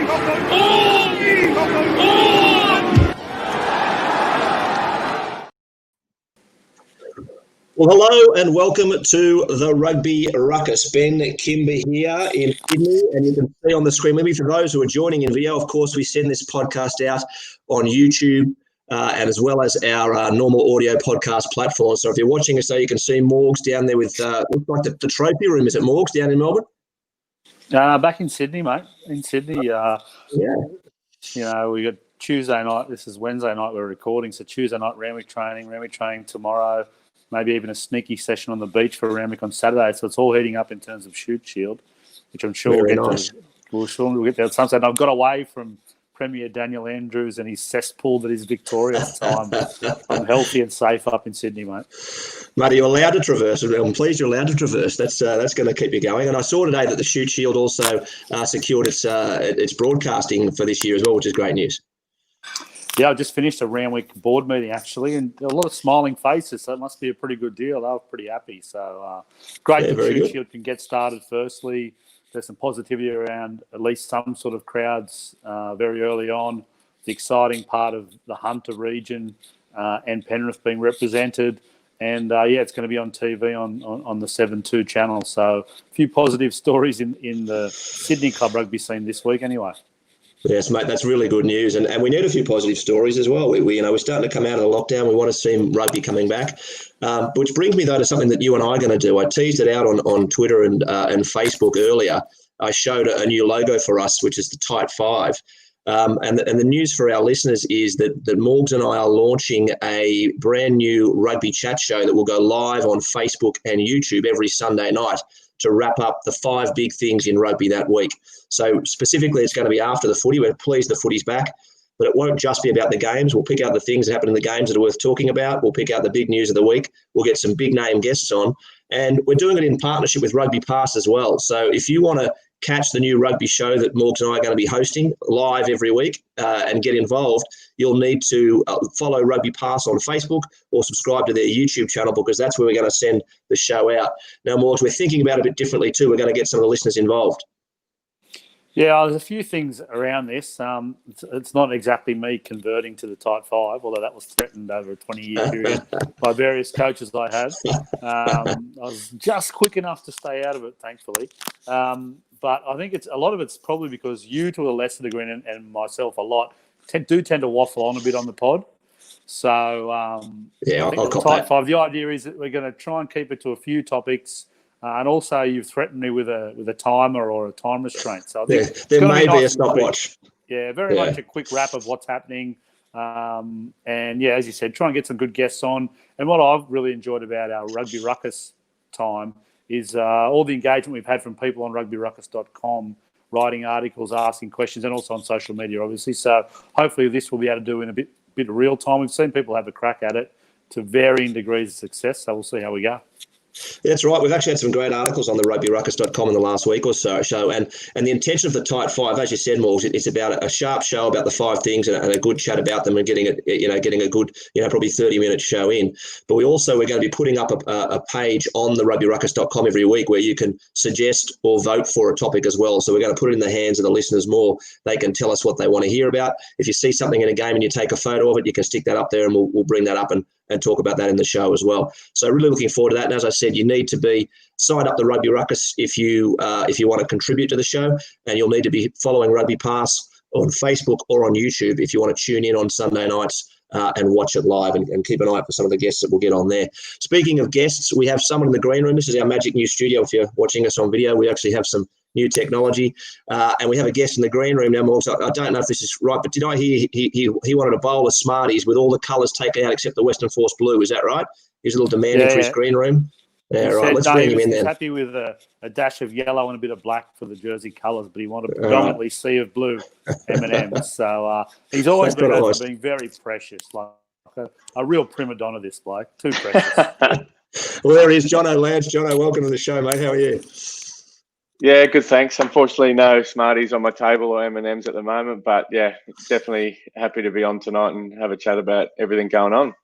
Well, hello and welcome to the Rugby Ruckus. Ben Kimber here in Sydney, and you can see on the screen, maybe for those who are joining in video, of course, we send this podcast out on YouTube and as well as our normal audio podcast platform. So if you're watching us, so you can see Morgs down there with, looks like the trophy room. Is it Morgs down in Melbourne? Back in Sydney, mate. In Sydney, Yeah. You know, we got Tuesday night. This is Wednesday night we're recording. So Tuesday night, Randwick training tomorrow. Maybe even a sneaky session on the beach for Randwick on Saturday. So it's all heating up in terms of shoot shield, which I'm sure we'll get there at some stage. I've got away from Premier Daniel Andrews and his cesspool that is Victoria at the time. I'm healthy and safe up in Sydney, mate. Mate, you're allowed to traverse. I'm pleased you're allowed to traverse. That's going to keep you going. And I saw today that the Shoot Shield also secured its broadcasting for this year as well, which is great news. Yeah, I just finished a Randwick board meeting, actually, and a lot of smiling faces, so it must be a pretty good deal. They were pretty happy. So great that Shoot Shield can get started firstly. There's some positivity around at least some sort of crowds very early on. The exciting part of the Hunter region and Penrith being represented. And, it's going to be on TV on the 7-2 channel. So a few positive stories in the Sydney club rugby scene this week anyway. Yes, mate, that's really good news. And we need a few positive stories as well. We're starting to come out of the lockdown. We want to see rugby coming back. Which brings me, though, to something that you and I are going to do. I teased it out on Twitter and Facebook earlier. I showed a new logo for us, which is the Tight Five. And the news for our listeners is that Morgs and I are launching a brand new rugby chat show that will go live on Facebook and YouTube every Sunday night to wrap up the 5 big things in rugby that week. So specifically, it's going to be after the footy. We're pleased the footy's back, but it won't just be about the games. We'll pick out the things that happen in the games that are worth talking about. We'll pick out the big news of the week. We'll get some big name guests on, and we're doing it in partnership with Rugby Pass as well. So if you want to catch the new rugby show that Morgs and I are going to be hosting live every week and get involved, you'll need to follow Rugby Pass on Facebook or subscribe to their YouTube channel, because that's where we're going to send the show out. Now, Morgs, we're thinking about it a bit differently too. We're going to get some of the listeners involved. Yeah, there's a few things around this. It's not exactly me converting to the Tight Five, although that was threatened over a 20-year period by various coaches I had. I was just quick enough to stay out of it, thankfully. But I think a lot of it's probably because you, to a lesser degree, and myself a lot, tend to waffle on a bit on the pod. So I think the Tight Five, the idea is that we're going to try and keep it to a few topics. And also, you've threatened me with a timer or a time restraint. So I think there may be a stopwatch. Yeah, very much a quick wrap of what's happening. And as you said, try and get some good guests on. And what I've really enjoyed about our Rugby Ruckus time is all the engagement we've had from people on rugbyruckus.com, writing articles, asking questions, and also on social media, obviously. So hopefully this we'll be able to do in a bit of real time. We've seen people have a crack at it to varying degrees of success. So we'll see how we go. That's right. We've actually had some great articles on the rugbyruckus.com in the last week or so. And the intention of the Tight Five, as you said, Morgs, it's about a sharp show about the 5 things and a good chat about them and getting a good, probably 30-minute show in. But we're going to be putting up a page on the rugbyruckus.com every week where you can suggest or vote for a topic as well. So we're going to put it in the hands of the listeners more. They can tell us what they want to hear about. If you see something in a game and you take a photo of it, you can stick that up there and we'll bring that up and talk about that in the show as well. So really looking forward to that. And as I said, you need to be signed up the Rugby Ruckus if you want to contribute to the show, and you'll need to be following Rugby Pass on Facebook or on YouTube if you want to tune in on Sunday nights and watch it live and keep an eye out for some of the guests that we'll get on there. Speaking of guests, we have someone in the green room. This is our magic new studio. If you're watching us on video, we actually have some new technology, and we have a guest in the green room now, Morgs. I don't know if this is right, but did I hear he wanted a bowl of Smarties with all the colours taken out except the Western Force blue? Is that right? He's a little demanding for his green room. Yeah, right. Let's bring him in then. He was happy with a dash of yellow and a bit of black for the jersey colours, but he wanted predominantly sea of blue M&Ms. So he's always been being very precious, like a real prima donna, this bloke. Too precious. Well, there he is, Jono Lance. Jono, welcome to the show, mate. How are you? Yeah, good, thanks. Unfortunately, no Smarties on my table or M&Ms at the moment, but yeah, definitely happy to be on tonight and have a chat about everything going on.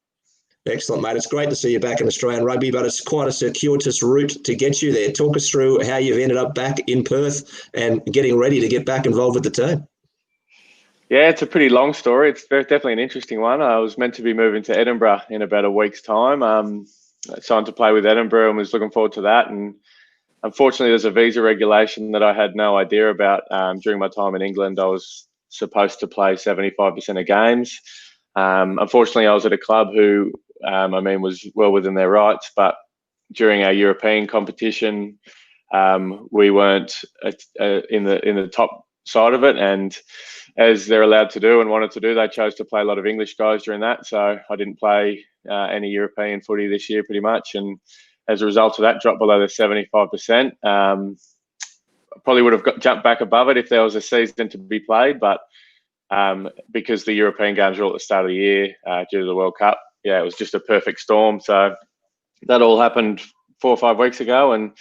Excellent, mate. It's great to see you back in Australian rugby, but it's quite a circuitous route to get you there. Talk us through how you've ended up back in Perth and getting ready to get back involved with the team. Yeah, it's a pretty long story. It's definitely an interesting one. I was meant to be moving to Edinburgh in about a week's time. Signed to play with Edinburgh and was looking forward to that. And unfortunately, there's a visa regulation that I had no idea about. During my time in England, I was supposed to play 75% of games. Unfortunately, I was at a club who, was well within their rights, but during our European competition, we weren't in the top side of it, and as they're allowed to do and wanted to do, they chose to play a lot of English guys during that. So I didn't play any European footy this year, pretty much, and as a result of that, dropped below the 75%. Probably would have jumped back above it if there was a season to be played, but because the European games were all at the start of the year due to the World Cup, yeah, it was just a perfect storm. So that all happened 4 or 5 weeks ago, and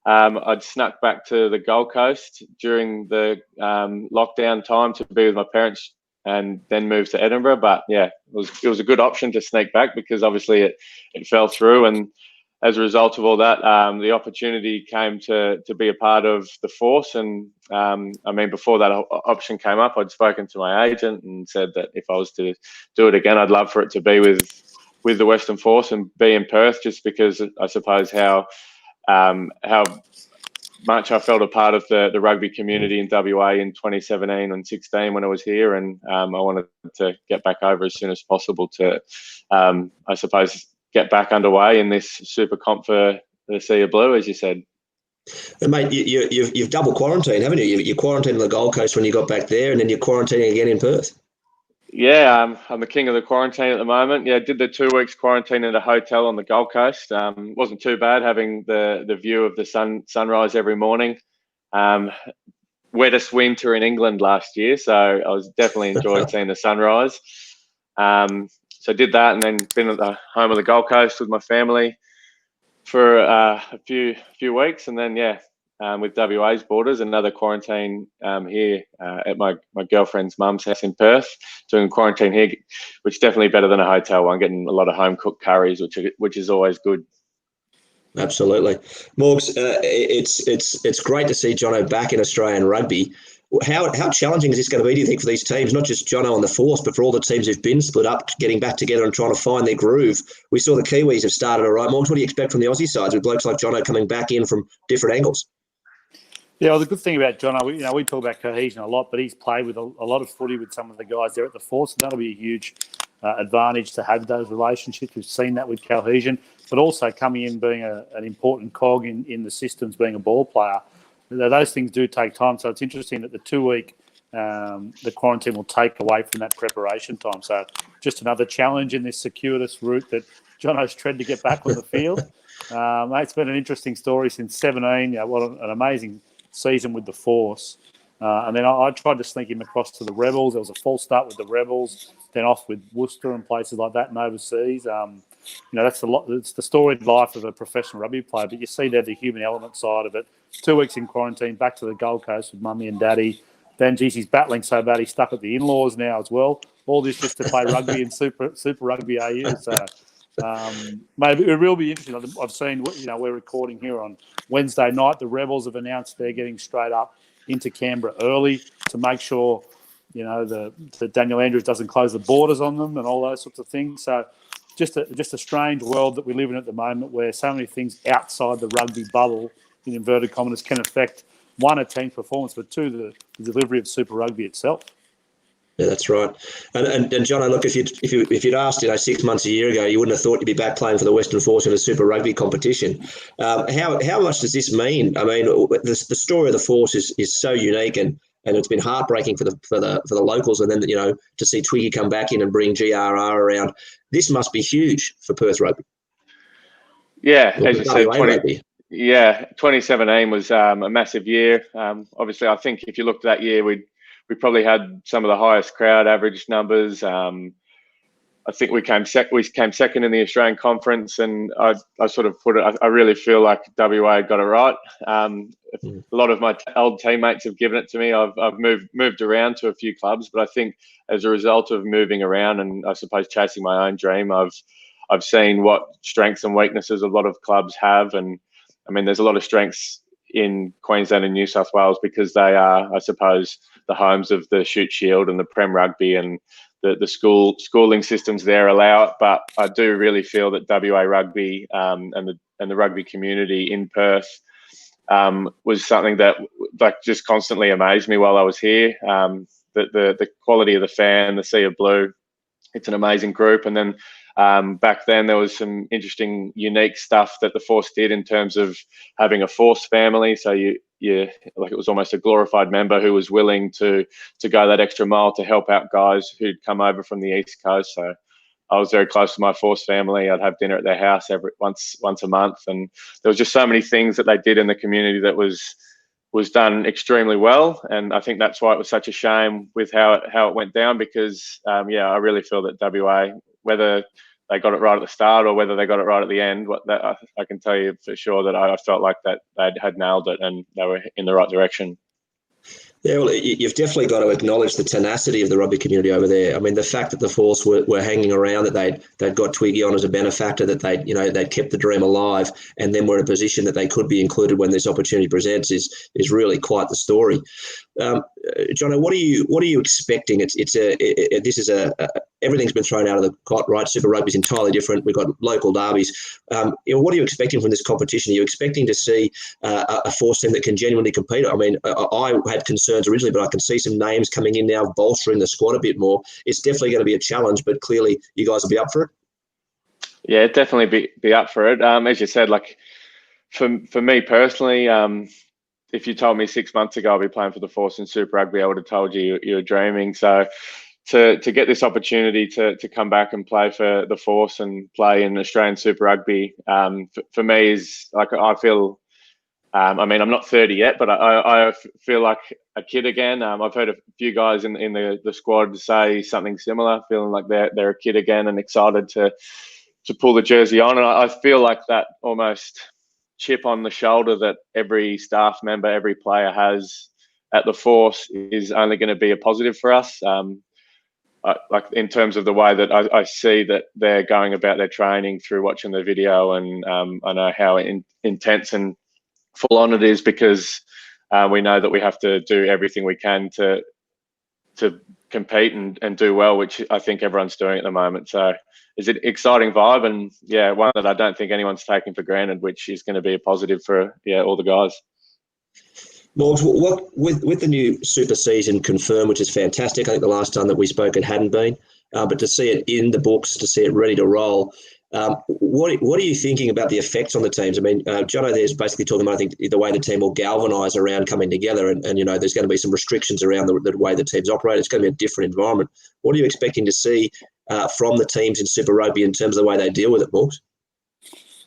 I'd snuck back to the Gold Coast during the lockdown time to be with my parents, and then moved to Edinburgh. But yeah, it was a good option to sneak back because obviously it fell through, and as a result of all that, the opportunity came to be a part of the Force. And before that option came up, I'd spoken to my agent and said that if I was to do it again, I'd love for it to be with the Western Force and be in Perth, just because I suppose how much I felt a part of the rugby community in WA in 2017 and 16 when I was here, and I wanted to get back over as soon as possible to, I suppose, get back underway in this super comp for the Sea of Blue, as you said. And mate, you've double quarantined, haven't you? You quarantined on the Gold Coast when you got back there, and then you're quarantining again in Perth. Yeah, I'm the king of the quarantine at the moment. Yeah, did the 2 weeks quarantine at a hotel on the Gold Coast. Wasn't too bad having the view of the sunrise every morning. Wettest winter in England last year, so I was definitely enjoyed seeing the sunrise. So I did that, and then been at the home of the Gold Coast with my family for a few weeks, and then with WA's borders, another quarantine here at my girlfriend's mum's house in Perth, doing quarantine here, which is definitely better than a hotel one. Getting a lot of home cooked curries, which is always good. Absolutely, Morgs. It's great to see Jono back in Australian rugby. How challenging is this going to be, do you think, for these teams, not just Jono and the Force, but for all the teams who've been split up, getting back together and trying to find their groove? We saw the Kiwis have started all right. Morgs, what do you expect from the Aussie sides with blokes like Jono coming back in from different angles? Yeah, well, the good thing about Jono, we talk about cohesion a lot, but he's played with a lot of footy with some of the guys there at the Force, and that'll be a huge advantage to have those relationships. We've seen that with cohesion, but also coming in being an important cog in the systems, being a ball player. Those things do take time, so it's interesting that the 2 week the quarantine will take away from that preparation time. So just another challenge in this circuitous route that Jono's tried to get back on the field. It's been an interesting story since 17. What an amazing season with the Force. And then I tried to sneak him across to the Rebels. There was a false start with the Rebels, then off with Worcester and places like that and overseas. That's it's the storied life of a professional rugby player, but you see there the human element side of it. 2 weeks in quarantine, back to the Gold Coast with mummy and daddy. Then, geez, he's battling so bad he's stuck at the in-laws now as well. All this just to play rugby in Super Rugby AU. So, maybe it will be interesting. I've seen, we're recording here on Wednesday night. The Rebels have announced they're getting straight up into Canberra early to make sure, the Daniel Andrews doesn't close the borders on them and all those sorts of things. So, just a strange world that we live in at the moment, where so many things outside the rugby bubble, in inverted commas, can affect one, a team's performance, but two, the delivery of Super Rugby itself. Yeah, that's right. And Jono, look, if you'd asked 6 months, a year ago, you wouldn't have thought you'd be back playing for the Western Force in a Super Rugby competition. How much does this mean? I mean, the story of the Force is so unique, and it's been heartbreaking for the locals, and then to see Twiggy come back in and bring GRR around. This must be huge for Perth Rugby. Yeah, as you said, 2017 was a massive year. Obviously, I think if you looked at that year, we probably had some of the highest crowd average numbers. I think we came second in the Australian Conference, and I sort of put it. I really feel like WA got it right. A lot of my old teammates have given it to me. I've moved around to a few clubs, but I think as a result of moving around and I suppose chasing my own dream, I've seen what strengths and weaknesses a lot of clubs have, and I mean, there's a lot of strengths in Queensland and New South Wales, because they are, I suppose, the homes of the Shoot Shield and the Prem Rugby, and the schooling systems there allow it. But I do really feel that WA Rugby and the rugby community in Perth was something that just constantly amazed me while I was here. The quality of the fan, the sea of blue, it's an amazing group. And then back then there was some interesting, unique stuff that the Force did in terms of having a Force family. So you like, it was almost a glorified member who was willing to go that extra mile to help out guys who'd come over from the East Coast. So I was very close to my Force family. I'd have dinner at their house once a month, and there was just so many things that they did in the community that was done extremely well. And I think that's why it was such a shame with how it went down, because I really feel that WA, whether they got it right at the start or whether they got it right at the end, I can tell you for sure that I felt like that they had nailed it and they were in the right direction. Yeah, well, you've definitely got to acknowledge the tenacity of the rugby community over there. I mean, the fact that the Force were hanging around, that they'd got Twiggy on as a benefactor, that they'd kept the dream alive, and then were in a position that they could be included when this opportunity presents is really quite the story. Jono, what are you expecting? Everything's been thrown out of the cot, right? Super Rugby's entirely different. We've got local derbies. What are you expecting from this competition? Are you expecting to see a Force team that can genuinely compete? I mean, I had concerns originally, but I can see some names coming in now, bolstering the squad a bit more. It's definitely going to be a challenge, but clearly you guys will be up for it. Yeah, definitely be up for it. As you said, like for me personally, if you told me 6 months ago I'll be playing for the Force in Super Rugby, I would have told you you were dreaming. So to get this opportunity to come back and play for the Force and play in Australian Super Rugby, for me is like, I feel, I mean, I'm not 30 yet, but I feel like a kid again. I've heard a few guys in the squad say something similar, feeling like they're a kid again and excited to pull the jersey on. And I feel like that almost chip on the shoulder that every staff member, every player has at the Force is only going to be a positive for us. Like in terms of the way that I see that they're going about their training through watching the video, and I know how intense and full on it is, because we know that we have to do everything we can to compete and do well, which I think everyone's doing at the moment. So it's an exciting vibe, and one that I don't think anyone's taking for granted, which is going to be a positive for all the guys. Morgs, with the new Super season confirmed, which is fantastic. I think the last time that we spoke it hadn't been, but to see it in the books, to see it ready to roll, what are you thinking about the effects on the teams? I mean, Jono there's basically talking about, I think, the way the team will galvanise around coming together, and there's going to be some restrictions around the way the teams operate. It's going to be a different environment. What are you expecting to see from the teams in Super Rugby in terms of the way they deal with it, Morgs?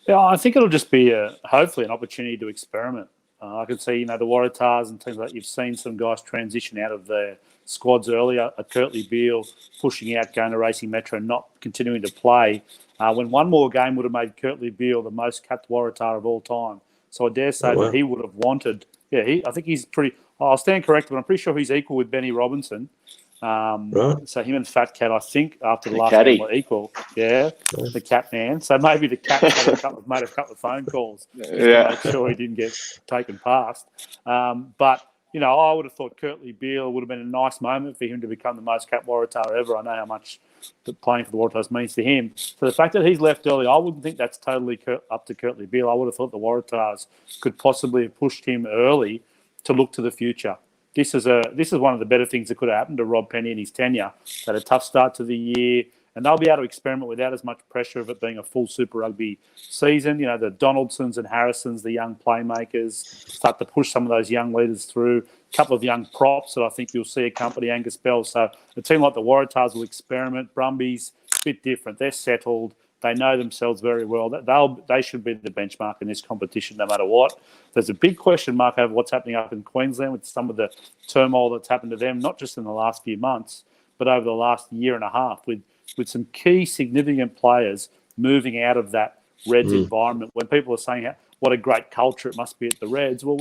Yeah, I think it'll just be hopefully an opportunity to experiment. I could see, the Waratahs and teams like that. You've seen some guys transition out of their squads earlier. A Kurtley Beale pushing out, going to Racing Metro, not continuing to play. When one more game would have made Kurtley Beale the most capped Waratah of all time. So I dare say that he would have wanted. I think he's pretty. I'll stand corrected, but I'm pretty sure he's equal with Benny Robinson. Right. So him and Fat Cat, I think, after the last game were equal. Yeah, the Cat Man. So maybe the Cat made a couple of phone calls to make sure he didn't get taken past. But I would have thought Kurtley Beale would have been a nice moment for him to become the most capped Waratah ever. I know how much playing for the Waratahs means to him. So the fact that he's left early, I wouldn't think that's totally up to Kurtley Beale. I would have thought the Waratahs could possibly have pushed him early to look to the future. This is one of the better things that could have happened to Rob Penny in his tenure. They had a tough start to the year, and they'll be able to experiment without as much pressure of it being a full Super Rugby season. The Donaldsons and Harrisons, the young playmakers, start to push some of those young leaders through. A couple of young props that I think you'll see accompany Angus Bell. So a team like the Waratahs will experiment. Brumbies, a bit different. They're settled. They know themselves very well. They should be the benchmark in this competition no matter what. There's a big question mark over what's happening up in Queensland with some of the turmoil that's happened to them, not just in the last few months, but over the last year and a half, with some key significant players moving out of that Reds environment. When people are saying what a great culture it must be at the Reds, well,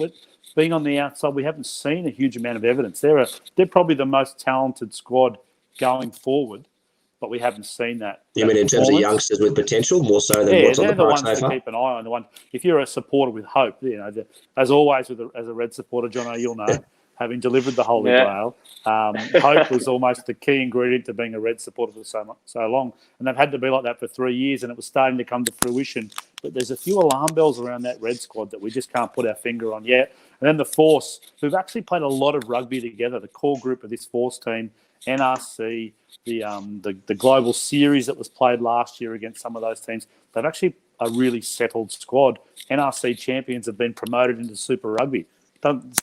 being on the outside, we haven't seen a huge amount of evidence. They're probably the most talented squad going forward but we haven't seen that. You mean in terms of youngsters with potential, more so than what's on the park so far? They're the ones to keep an eye on. The one, if you're a supporter with hope, as always, as a Red supporter, Jono, you'll know, having delivered the Holy Grail, hope was almost the key ingredient to being a Red supporter for so long. And they've had to be like that for 3 years, and it was starting to come to fruition. But there's a few alarm bells around that Red squad that we just can't put our finger on yet. And then the Force, who've actually played a lot of rugby together, the core group of this Force team, NRC, the global series that was played last year against some of those teams, they've actually a really settled squad. NRC champions have been promoted into Super Rugby.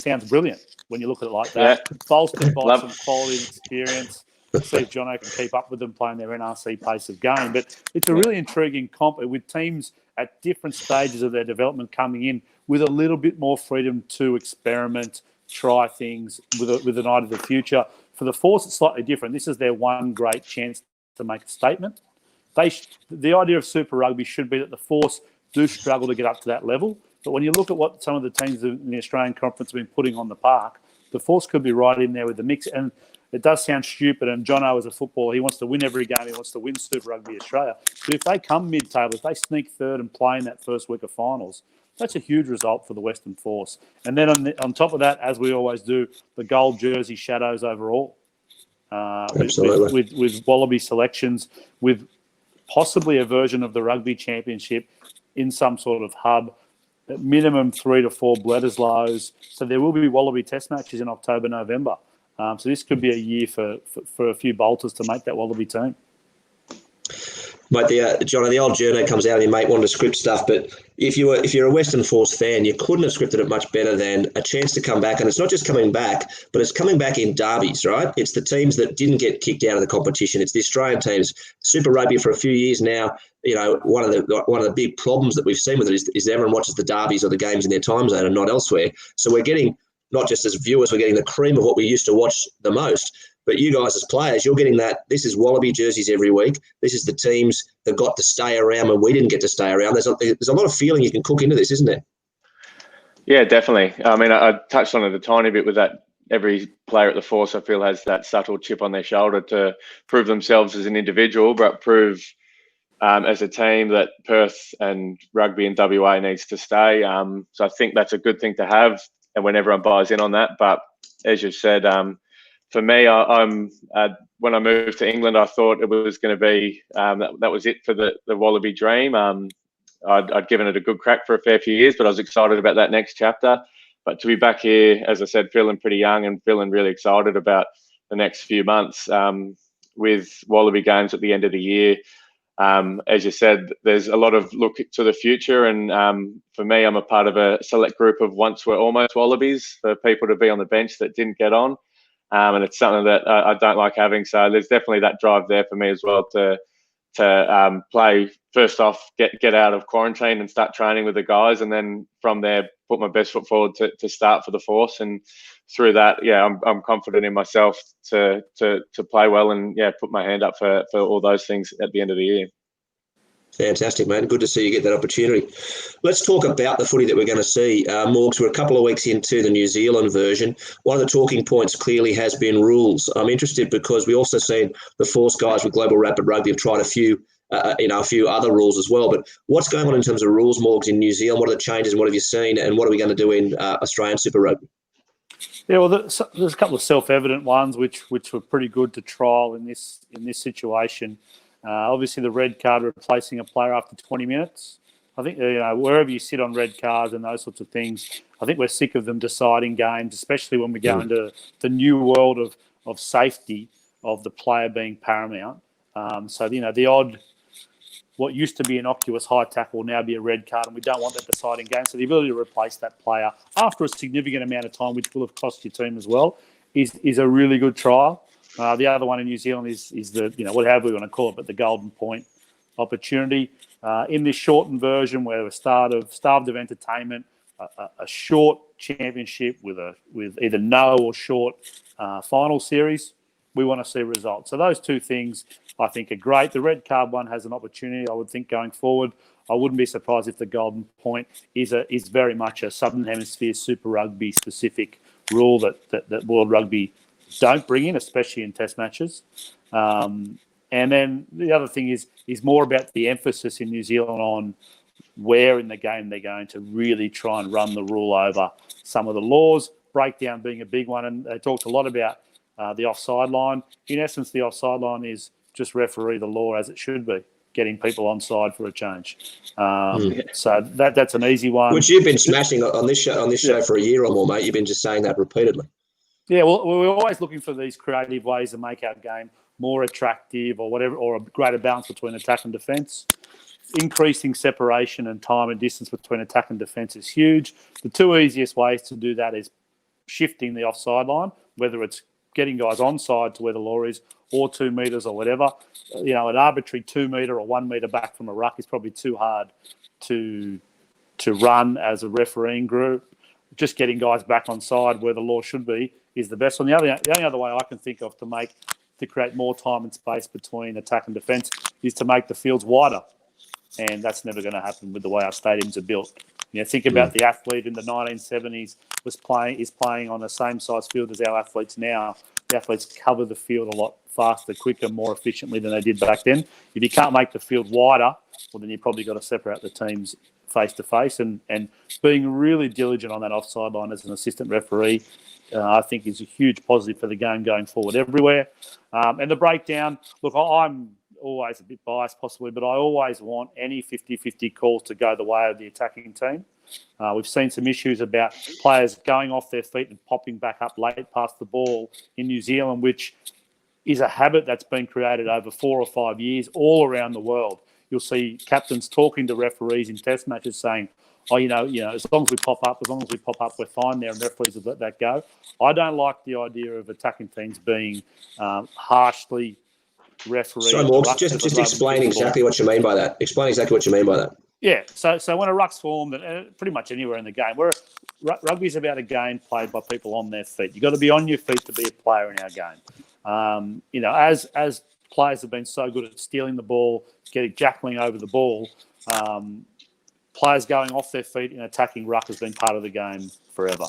Sounds brilliant when you look at it like that. Yeah. Bolstered by some quality and experience. See if Jono can keep up with them playing their NRC pace of game. But it's a really intriguing comp with teams at different stages of their development coming in with a little bit more freedom to experiment, try things with an eye to the future. For the Force, it's slightly different. This is their one great chance to make a statement. The idea of Super Rugby should be that the Force do struggle to get up to that level. But when you look at what some of the teams in the Australian Conference have been putting on the park, the Force could be right in there with the mix. And it does sound stupid, and Jono, as a footballer, he wants to win every game. He wants to win Super Rugby Australia. But if they come mid-table, if they sneak third and play in that first week of finals, that's a huge result for the Western Force. And then on top of that, as we always do, the gold jersey shadows overall. With Wallaby selections, with possibly a version of the Rugby Championship in some sort of hub, at minimum 3 to 4 Bledisloes. So there will be Wallaby test matches in October, November. So this could be a year for a few bolters to make that Wallaby team. Mate, Jono, the old journal comes out and your mate wanted to script stuff, but if you're a Western Force fan, you couldn't have scripted it much better than a chance to come back. And it's not just coming back, but it's coming back in derbies, right? It's the teams that didn't get kicked out of the competition. It's the Australian teams. Super Rugby for a few years now. You know, one of the big problems that we've seen with it is everyone watches the derbies or the games in their time zone and not elsewhere. So we're getting, not just as viewers, we're getting the cream of what we used to watch the most. But you guys as players, you're getting that. This is Wallaby jerseys every week. This is the teams that got to stay around when we didn't get to stay around. There's a lot of feeling you can cook into this, isn't there? Yeah, definitely. I mean, I touched on it a tiny bit with that. Every player at the Force, I feel, has that subtle chip on their shoulder to prove themselves as an individual, but prove as a team that Perth and rugby and WA needs to stay. So I think that's a good thing to have, and when everyone buys in on that. But as you said, for me, when I moved to England, I thought it was going to be that was it for the Wallaby dream. I'd given it a good crack for a fair few years, but I was excited about that next chapter. But to be back here, as I said, feeling pretty young and feeling really excited about the next few months with Wallaby games at the end of the year. As you said, there's a lot of look to the future, and for me, I'm a part of a select group of once were almost Wallabies, for people to be on the bench that didn't get on. And it's something that I don't like having. So there's definitely that drive there for me as well to play. First off, get out of quarantine and start training with the guys, and then from there put my best foot forward to start for the Force. And through that, I'm confident in myself to play well and put my hand up for all those things at the end of the year. Fantastic, man. Good to see you get that opportunity. Let's talk about the footy that we're going to see. Morgs, we're a couple of weeks into the New Zealand version. One of the talking points clearly has been rules. I'm interested because we also seen the Force guys with Global Rapid Rugby have tried a few other rules as well. But what's going on in terms of rules, Morgs, in New Zealand? What are the changes and what have you seen, and what are we going to do in Australian Super Rugby? Yeah, well, there's a couple of self-evident ones which were pretty good to trial in this situation. Obviously, the red card replacing a player after 20 minutes. I think wherever you sit on red cards and those sorts of things, I think we're sick of them deciding games, especially when we go into the new world of safety of the player being paramount. So the odd, what used to be innocuous high tackle will now be a red card, and we don't want that deciding game. So the ability to replace that player after a significant amount of time, which will have cost your team as well, is a really good trial. The other one in New Zealand is the, whatever we want to call it, but the golden point opportunity. In this shortened version where we're starved of entertainment, a short championship with either no or short final series, we want to see results. So those two things I think are great. The red card one has an opportunity, I would think, going forward. I wouldn't be surprised if the golden point is very much a Southern Hemisphere Super Rugby specific rule that World Rugby don't bring in, especially in test matches. And then the other thing is more about the emphasis in New Zealand on where in the game they're going to really try and run the rule over some of the laws, breakdown being a big one. And they talked a lot about the offside line. In essence, the offside line is just referee the law as it should be, getting people onside for a change. So that's an easy one. Which you've been smashing on this show for a year or more, mate. You've been just saying that repeatedly. Yeah, well, we're always looking for these creative ways to make our game more attractive or whatever, or a greater balance between attack and defence. Increasing separation and time and distance between attack and defence is huge. The two easiest ways to do that is shifting the offside line, whether it's getting guys onside to where the law is or 2 metres or whatever. An arbitrary 2 metre or 1 metre back from a ruck is probably too hard to run as a refereeing group. Just getting guys back on side where the law should be is the best one. The only other way I can think of to create more time and space between attack and defence is to make the fields wider. And that's never going to happen with the way our stadiums are built. Think about the athlete in the 1970s is playing on the same size field as our athletes now. The athletes cover the field a lot faster, quicker, more efficiently than they did back then. If you can't make the field wider, well, then you've probably got to separate the teams face to face. And being really diligent on that offside line as an assistant referee, I think is a huge positive for the game going forward everywhere. And the breakdown, look, I'm always a bit biased possibly, but I always want any 50-50 calls to go the way of the attacking team. We've seen some issues about players going off their feet and popping back up late past the ball in New Zealand, which is a habit that's been created over 4 or 5 years all around the world. You'll see captains talking to referees in test matches saying, as long as we pop up, we're fine there, and referees have let that go. I don't like the idea of attacking teams being harshly referee. So, Morgs, just explain exactly what you mean by that. Explain exactly what you mean by that. Yeah, so when a ruck's formed, and pretty much anywhere in the game, rugby is about a game played by people on their feet. You've got to be on your feet to be a player in our game. As players have been so good at stealing the ball, jackling over the ball, players going off their feet in attacking ruck has been part of the game forever.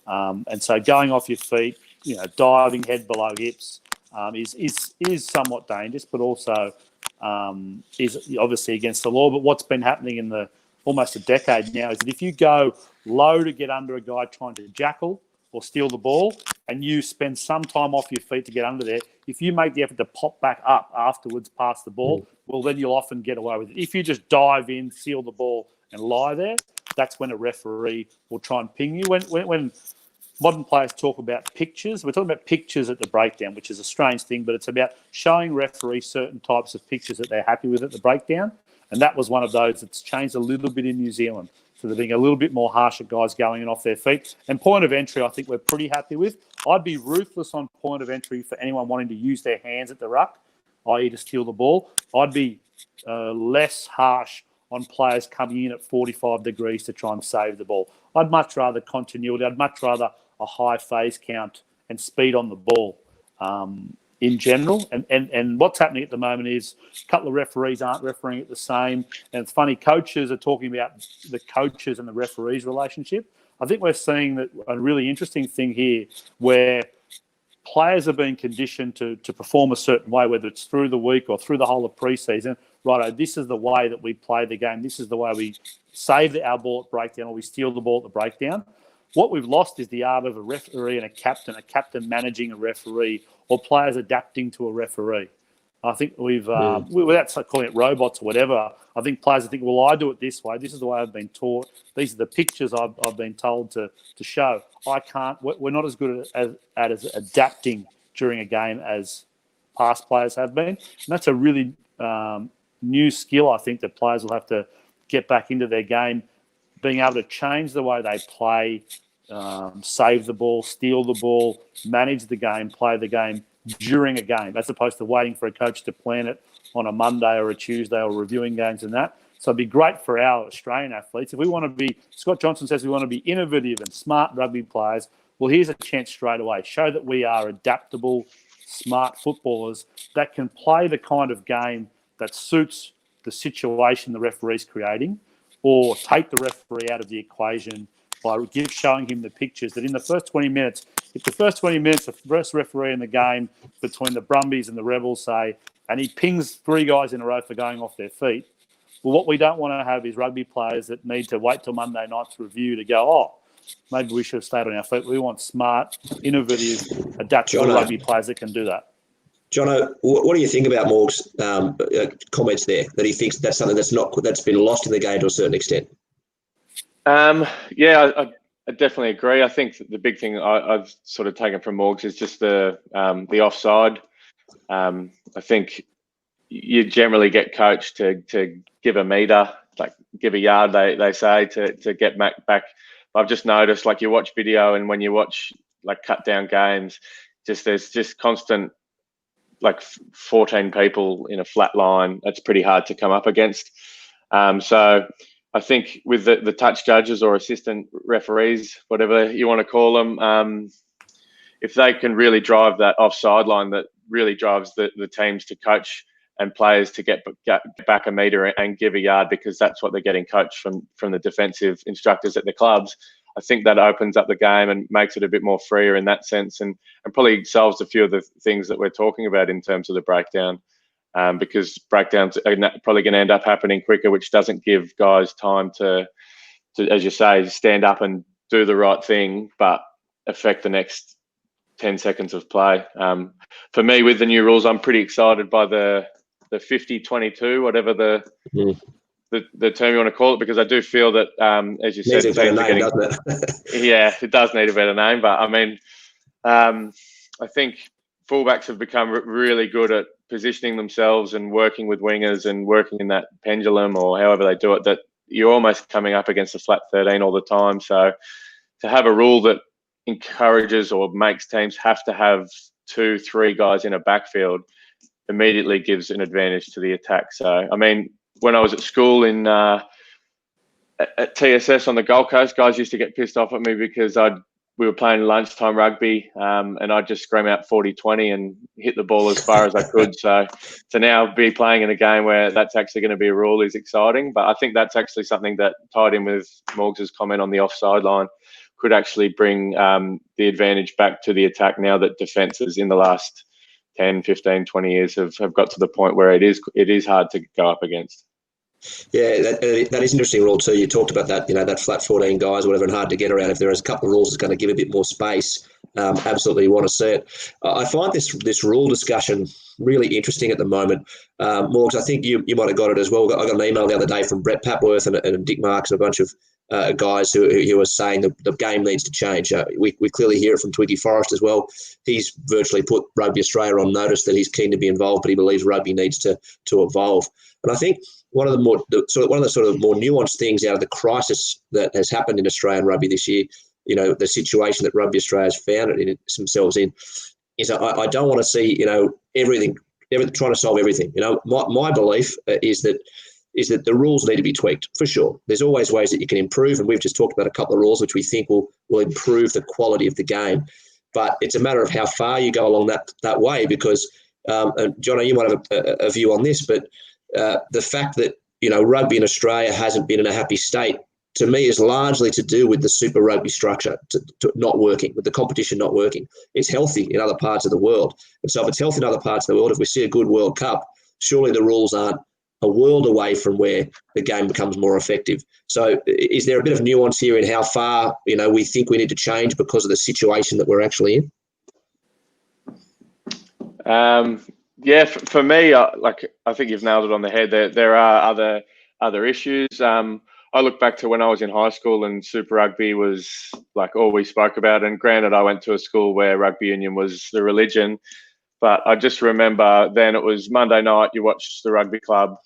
And so going off your feet, diving head below hips, is somewhat dangerous, but also is obviously against the law. But what's been happening in the almost a decade now is that if you go low to get under a guy trying to jackal or steal the ball, and you spend some time off your feet to get under there, if you make the effort to pop back up afterwards past the ball, well, then you'll often get away with it. If you just dive in, seal the ball, and lie there, that's when a referee will try and ping you. When modern players talk about pictures, we're talking about pictures at the breakdown, which is a strange thing, but it's about showing referees certain types of pictures that they're happy with at the breakdown. And that was one of those that's changed a little bit in New Zealand. So they're being a little bit more harsh at guys going in off their feet. And point of entry, I think we're pretty happy with. I'd be ruthless on point of entry for anyone wanting to use their hands at the ruck, i.e. to steal the ball. I'd be less harsh on players coming in at 45 degrees to try and save the ball. I'd much rather continuity. I'd much rather a high phase count and speed on the ball in general. And what's happening at the moment is a couple of referees aren't refereeing it the same. And it's funny, coaches are talking about the coaches and the referees relationship. I think we're seeing that a really interesting thing here where players are being conditioned to perform a certain way, whether it's through the week or through the whole of pre-season. Righto, this is the way that we play the game. This is the way we save our ball at breakdown or we steal the ball at the breakdown. What we've lost is the art of a referee and a captain managing a referee, or players adapting to a referee. I think without calling it robots or whatever, I think players think, well, I do it this way. This is the way I've been taught. These are the pictures I've been told to show. I can't. We're not as good as adapting during a game as past players have been. And that's a really new skill, I think, that players will have to get back into their game, being able to change the way they play, save the ball, steal the ball, manage the game, play the game during a game, as opposed to waiting for a coach to plan it on a Monday or a Tuesday or reviewing games and that. So it'd be great for our Australian athletes. If we want to be, Scott Johnson says we want to be innovative and smart rugby players, well, here's a chance straight away. Show that we are adaptable, smart footballers that can play the kind of game that suits the situation the referee's creating, or take the referee out of the equation by showing him the pictures that in the first 20 minutes, if the first 20 minutes, the first referee in the game between the Brumbies and the Rebels say, and he pings 3 guys in a row for going off their feet. Well, what we don't want to have is rugby players that need to wait till Monday night's review to go, oh, maybe we should have stayed on our feet. We want smart, innovative, adaptable rugby players that can do that. Jono, what do you think about Morg's comments there, that he thinks that's something that's been lost in the game to a certain extent? Yeah, I definitely agree. I think the big thing I've sort of taken from Morgs is just the offside. I think you generally get coached to give a metre, like give a yard, they say, to get back. I've just noticed, like, you watch video, and when you watch like cut down games, there's just constant, like, 14 people in a flat line. That's pretty hard to come up against. So I think with the touch judges or assistant referees, whatever you want to call them, if they can really drive that offside line, that really drives the teams to coach and players to get back a metre and give a yard, because that's what they're getting coached from the defensive instructors at the clubs. I think that opens up the game and makes it a bit more freer in that sense, and probably solves a few of the things that we're talking about in terms of the breakdown, because breakdowns are probably going to end up happening quicker, which doesn't give guys time to, as you say, stand up and do the right thing, but affect the next 10 seconds of play. For me, with the new rules, I'm pretty excited by the 50-22, whatever the term you want to call it, because I do feel that, as you said, teams are getting, doesn't it? Yeah, it does need a better name. But I mean, I think fullbacks have become really good at positioning themselves and working with wingers and working in that pendulum, or however they do it, that you're almost coming up against a flat 13 all the time. So to have a rule that encourages or makes teams have to have 2-3 guys in a backfield immediately gives an advantage to the attack. So, I mean, when I was at school at TSS on the Gold Coast, guys used to get pissed off at me because we were playing lunchtime rugby, and I'd just scream out 40-20 and hit the ball as far as I could. So to now be playing in a game where that's actually going to be a rule is exciting. But I think that's actually something that, tied in with Morgs' comment on the offside line, could actually bring the advantage back to the attack, now that defences in the last 10, 15, 20 years have got to the point where it is hard to go up against. Yeah, that is an interesting rule too. You talked about that, that flat 14 guys, whatever, and hard to get around. If there is a couple of rules that's going to give a bit more space, absolutely you want to see it. I find this rule discussion really interesting at the moment. Morgs, I think you might have got it as well. I got an email the other day from Brett Papworth and Dick Marks and a bunch of guys who were saying the game needs to change. We clearly hear it from Twiggy Forrest as well. He's virtually put Rugby Australia on notice that he's keen to be involved, but he believes rugby needs to evolve. And I think one of the more nuanced things out of the crisis that has happened in Australian rugby this year, the situation that Rugby Australia has found themselves in, is I don't want to see everything trying to solve everything. My belief is that the rules need to be tweaked, for sure. There's always ways that you can improve, and we've just talked about a couple of rules which we think will improve the quality of the game. But it's a matter of how far you go along that way, because, and Jono, you might have a view on this, but the fact that rugby in Australia hasn't been in a happy state, to me, is largely to do with the Super Rugby structure to not working, with the competition not working. It's healthy in other parts of the world, and so if it's healthy in other parts of the world, if we see a good World Cup, surely the rules aren't a world away from where the game becomes more effective. So is there a bit of nuance here in how far we think we need to change because of the situation that we're actually in? Yeah, for me, I think you've nailed it on the head. There are other issues. I look back to when I was in high school and Super Rugby was like all we spoke about. And granted, I went to a school where rugby union was the religion, but I just remember then it was Monday night, you watched the rugby club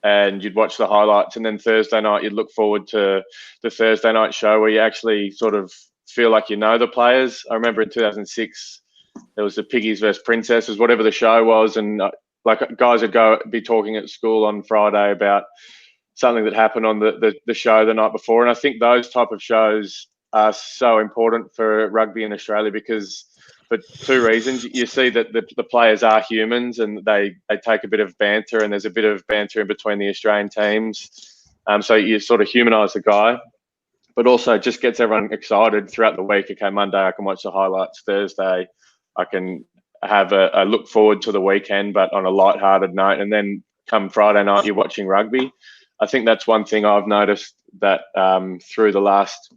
and you'd watch the highlights, and then Thursday night you'd look forward to the Thursday night show where you actually sort of feel like the players. I remember in 2006. There was the Piggies versus Princesses, whatever the show was, and guys would be talking at school on Friday about something that happened on the show the night before. And I think those type of shows are so important for rugby in Australia, because for two reasons. You see that the players are humans, and they take a bit of banter, and there's a bit of banter in between the Australian teams. So you sort of humanise the guy, but also just gets everyone excited throughout the week. Okay, Monday I can watch the highlights. Thursday I can have a look forward to the weekend, but on a light-hearted note. And then come Friday night, you're watching rugby. I think that's one thing I've noticed that through the last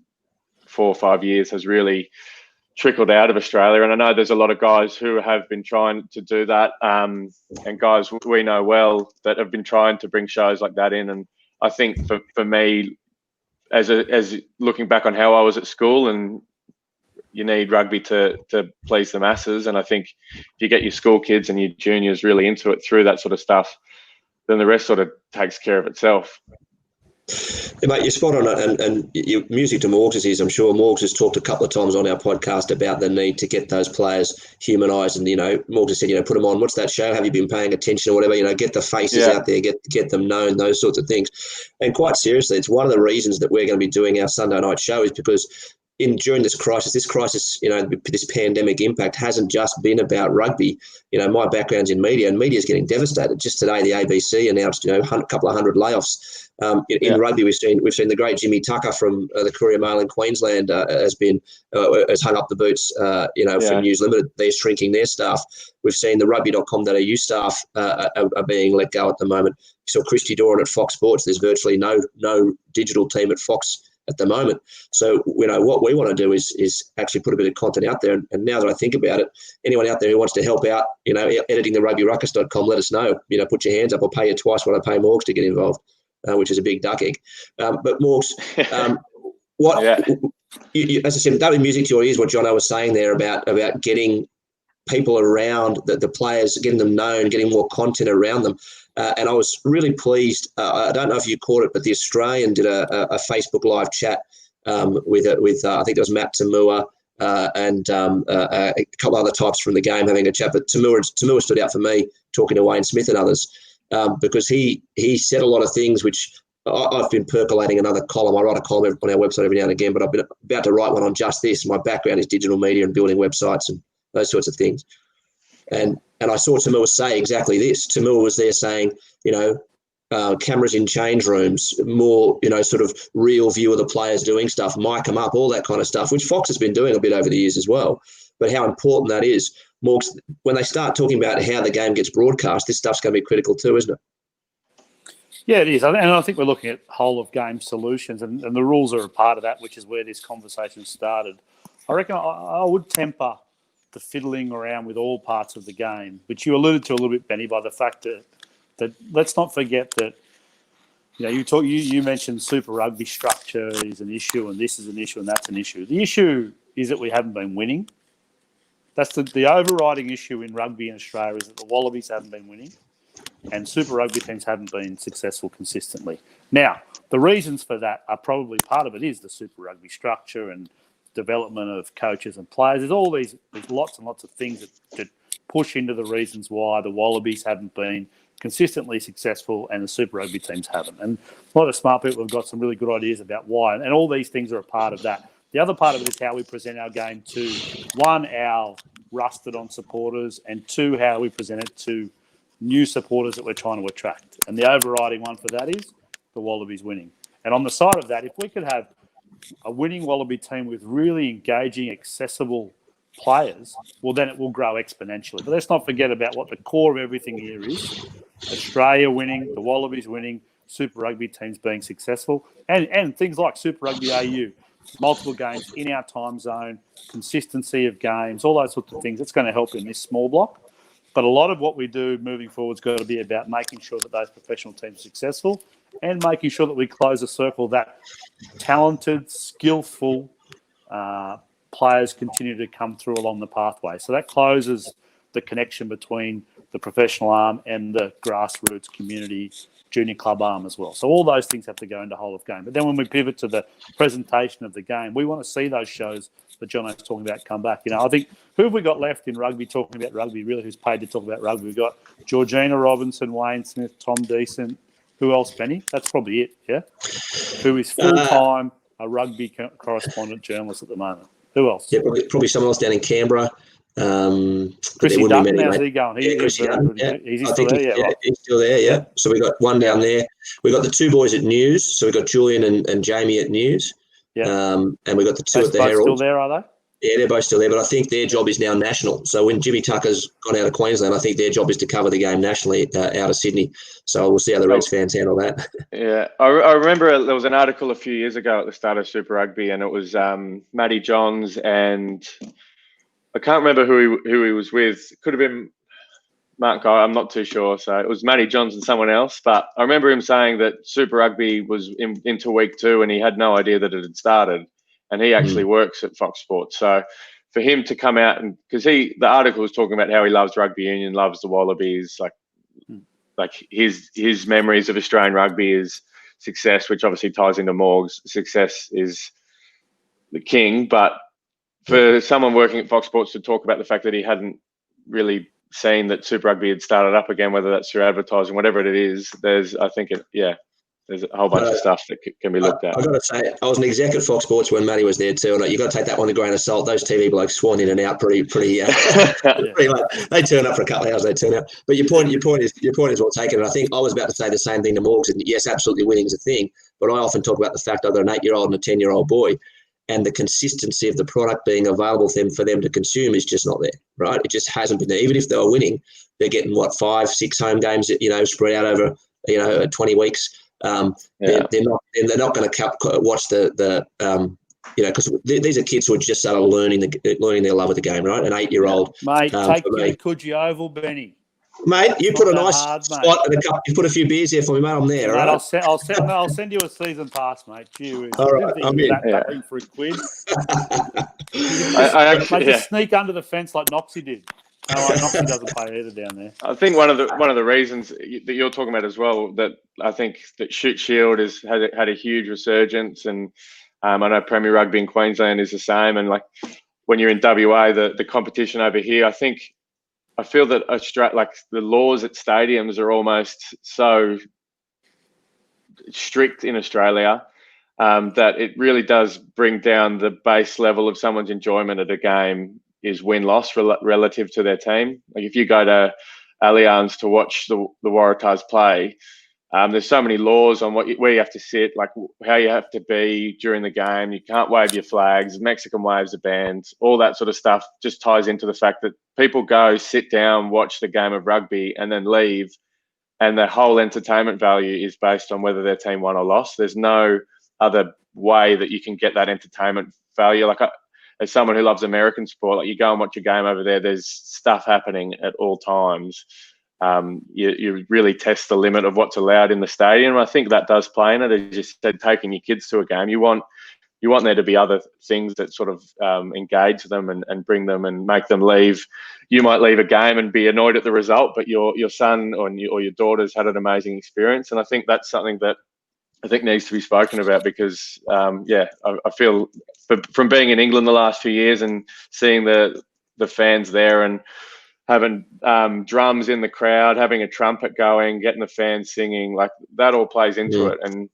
4 or 5 years has really trickled out of Australia. And I know there's a lot of guys who have been trying to do that, and guys we know well that have been trying to bring shows like that in. And I think for me, as looking back on how I was at school, and you need rugby to please the masses. And I think if you get your school kids and your juniors really into it through that sort of stuff, then the rest sort of takes care of itself. Yeah, mate, you're spot on it, and your music to Morgs is, I'm sure Morgs has talked a couple of times on our podcast about the need to get those players humanised, and Morgs has said, put them on. What's that show? Have you been paying attention or whatever? Get the faces out there, get them known, those sorts of things. And quite seriously, it's one of the reasons that we're going to be doing our Sunday night show is because during this crisis, this pandemic impact hasn't just been about rugby. My background's in media, and media is getting devastated. Just today, the ABC announced, a couple of hundred layoffs. In rugby, we've seen the great Jimmy Tucker from the Courier Mail in Queensland has hung up the boots. From News Limited, they're shrinking their staff. We've seen the rugby.com.au staff are being let go at the moment. You saw Christy Doran at Fox Sports. There's virtually no digital team at Fox at the moment. So, what we want to do is actually put a bit of content out there. And now that I think about it, anyone out there who wants to help out, editing the rugbyruckus.com, let us know. Put your hands up. I'll pay you twice what I pay Morgs to get involved, which is a big duck egg. But Morgs, as I said, that was music to your ears, what Jono was saying there about getting people around the players, getting them known, getting more content around them. And I was really pleased. I don't know if you caught it, but the Australian did a Facebook live chat with I think it was Matt Tamua and a couple other types from the game having a chat. But Tamua stood out for me, talking to Wayne Smith and others, because he said a lot of things which I've been percolating another column. I write a column on our website every now and again, but I've been about to write one on just this. My background is digital media and building websites and those sorts of things. And I saw Tamua say exactly this. Tamua was there saying, cameras in change rooms, more, sort of real view of the players doing stuff, mic them up, all that kind of stuff, which Fox has been doing a bit over the years as well. But how important that is. Morgs, when they start talking about how the game gets broadcast, this stuff's going to be critical too, isn't it? Yeah, it is. And I think we're looking at whole of game solutions, and the rules are a part of that, which is where this conversation started. I reckon I would temper the fiddling around with all parts of the game, which you alluded to a little bit, Benny, by the fact that let's not forget that, you mentioned Super Rugby structure is an issue, and this is an issue, and that's an issue. The issue is that we haven't been winning. That's the overriding issue in rugby in Australia, is that the Wallabies haven't been winning and Super Rugby teams haven't been successful consistently. Now, the reasons for that are probably part of it is the Super Rugby structure and development of coaches and players. There's lots and lots of things that push into the reasons why the Wallabies haven't been consistently successful and the Super Rugby teams haven't. And a lot of smart people have got some really good ideas about why, and all these things are a part of that. The other part of it is how we present our game to, one, our rusted-on supporters, and two, how we present it to new supporters that we're trying to attract. And the overriding one for that is the Wallabies winning. And on the side of that, if we could have a winning Wallaby team with really engaging, accessible players, well, then it will grow exponentially. But let's not forget about what the core of everything here is. Australia winning, the Wallabies winning, Super Rugby teams being successful, and things like Super Rugby AU, multiple games in our time zone, consistency of games, all those sorts of things. It's going to help in this small block. But a lot of what we do moving forward is going to be about making sure that those professional teams are successful and making sure that we close a circle that talented, skillful players continue to come through along the pathway. So that closes the connection between the professional arm and the grassroots community junior club arm as well. So all those things have to go into whole of game. But then when we pivot to the presentation of the game, we want to see those shows that Jono's talking about come back. I think, who have we got left in rugby talking about rugby, really, who's paid to talk about rugby? We've got Georgina Robinson, Wayne Smith, Tom Decent. Who else, Benny? That's probably it, yeah? Who is full-time a rugby correspondent journalist at the moment. Who else? Yeah, probably someone else down in Canberra. Chrissy Dutton, how's he going? He's still there, yeah. He's still there, yeah. So we've got one down there. We've got the two boys at News. So we've got Julian and Jamie at News. Yeah. And we've got the two at the Herald. Still there, are they? Yeah, they're both still there, but I think their job is now national. So when Jimmy Tucker's gone out of Queensland, I think their job is to cover the game nationally out of Sydney. So we'll see how the Reds fans handle that. Yeah, I remember there was an article a few years ago at the start of Super Rugby, and it was Matty Johns, and I can't remember who he was with. Could have been Mark Guy, I'm not too sure. So it was Matty Johns and someone else. But I remember him saying that Super Rugby was into week 2 and he had no idea that it had started. And he actually works at Fox Sports. So for him to come out, and because the article was talking about how he loves rugby union, loves the Wallabies, like his memories of Australian rugby is success, which obviously ties into Morg's success is the king. But for someone working at Fox Sports to talk about the fact that he hadn't really seen that Super Rugby had started up again, whether that's through advertising, whatever it is, there's a whole bunch of stuff that can be looked at. I've got to say, I was an exec at Fox Sports when Matty was there too, and you've got to take that one with a grain of salt. Those TV blokes swan in and out pretty pretty late. They turn up for a couple of hours, they turn out. But your point is well taken. And I think I was about to say the same thing to Morgs. And yes, absolutely, winning is a thing. But I often talk about the fact I've got an 8-year-old and a 10-year-old boy, and the consistency of the product being available for them to consume is just not there, right? It just hasn't been there. Even if they were winning, they're getting 5-6 home games, spread out over 20 weeks. They're not going to watch because these are kids who are just started learning their love of the game, right? An 8-year-old, mate. Take me to Coogee Oval, Benny. Mate, you put a nice spot and you put a few beers here for me, mate. I'm there. Mate, right? I'll send you a season pass, mate. All right, I'm in. That for £1. Mate, just sneak under the fence like Noxie did. Oh, Noxie doesn't play either down there. I think one of the reasons that you're talking about as well, that I think that Shoot Shield has had a huge resurgence, and I know Premier Rugby in Queensland is the same. And like when you're in WA, the competition over here, I feel that the laws at stadiums are almost so strict in Australia that it really does bring down the base level of someone's enjoyment at a game is win-loss relative to their team. Like if you go to Allianz to watch the Waratahs play, there's so many laws on where you have to sit, like how you have to be during the game. You can't wave your flags. Mexican waves are banned. All that sort of stuff just ties into the fact that people go, sit down, watch the game of rugby, and then leave. And the whole entertainment value is based on whether their team won or lost. There's no other way that you can get that entertainment value. Like as someone who loves American sport, like you go and watch a game over there, there's stuff happening at all times. You really test the limit of what's allowed in the stadium. I think that does play in it. As you said, taking your kids to a game, you want there to be other things that sort of engage them and bring them and make them leave. You might leave a game and be annoyed at the result, but your son or your daughter's had an amazing experience. And I think that's something that I think needs to be spoken about because, I feel from being in England the last few years and seeing the fans there and having drums in the crowd, having a trumpet going, getting the fans singing, like that all plays into it. And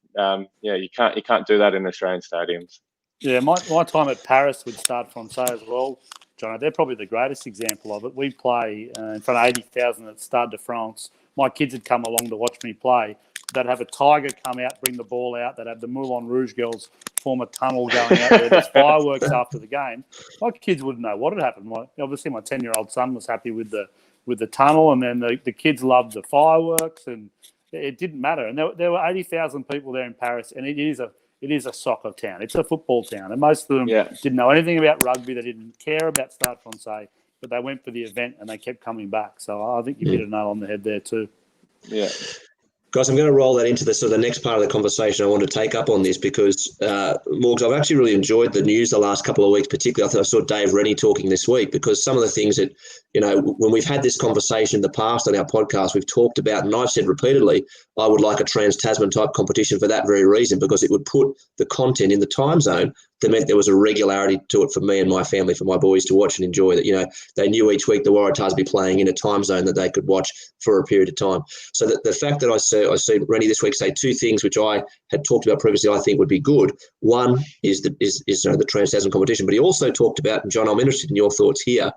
you can't do that in Australian stadiums. Yeah, my time at Paris with Stade Francais as well, Jono. They're probably the greatest example of it. We play in front of 80,000 at Stade de France. My kids had come along to watch me play. They'd have a tiger come out, bring the ball out. They'd have the Moulin Rouge girls form a tunnel going out there. There's fireworks after the game. My kids wouldn't know what had happened. Obviously, my 10-year-old son was happy with the tunnel, and then the kids loved the fireworks, and it didn't matter. And there were 80,000 people there in Paris, and it is a soccer town. It's a football town, and most of them didn't know anything about rugby. They didn't care about Stade Francais, but they went for the event and they kept coming back. So I think you hit a nail on the head there too. Yeah. Guys, I'm going to roll that into the next part of the conversation I want to take up on this because, Morgs, I've actually really enjoyed the news the last couple of weeks, particularly I saw Dave Rennie talking this week because some of the things that, when we've had this conversation in the past on our podcast, we've talked about, and I've said repeatedly, I would like a Trans-Tasman type competition for that very reason because it would put the content in the time zone that meant there was a regularity to it for me and my family, for my boys to watch and enjoy that. They knew each week the Waratahs would be playing in a time zone that they could watch for a period of time. So the fact that I see Rennie this week say two things which I had talked about previously I think would be good. One is the Trans-Tasman competition, but he also talked about, and John, I'm interested in your thoughts here,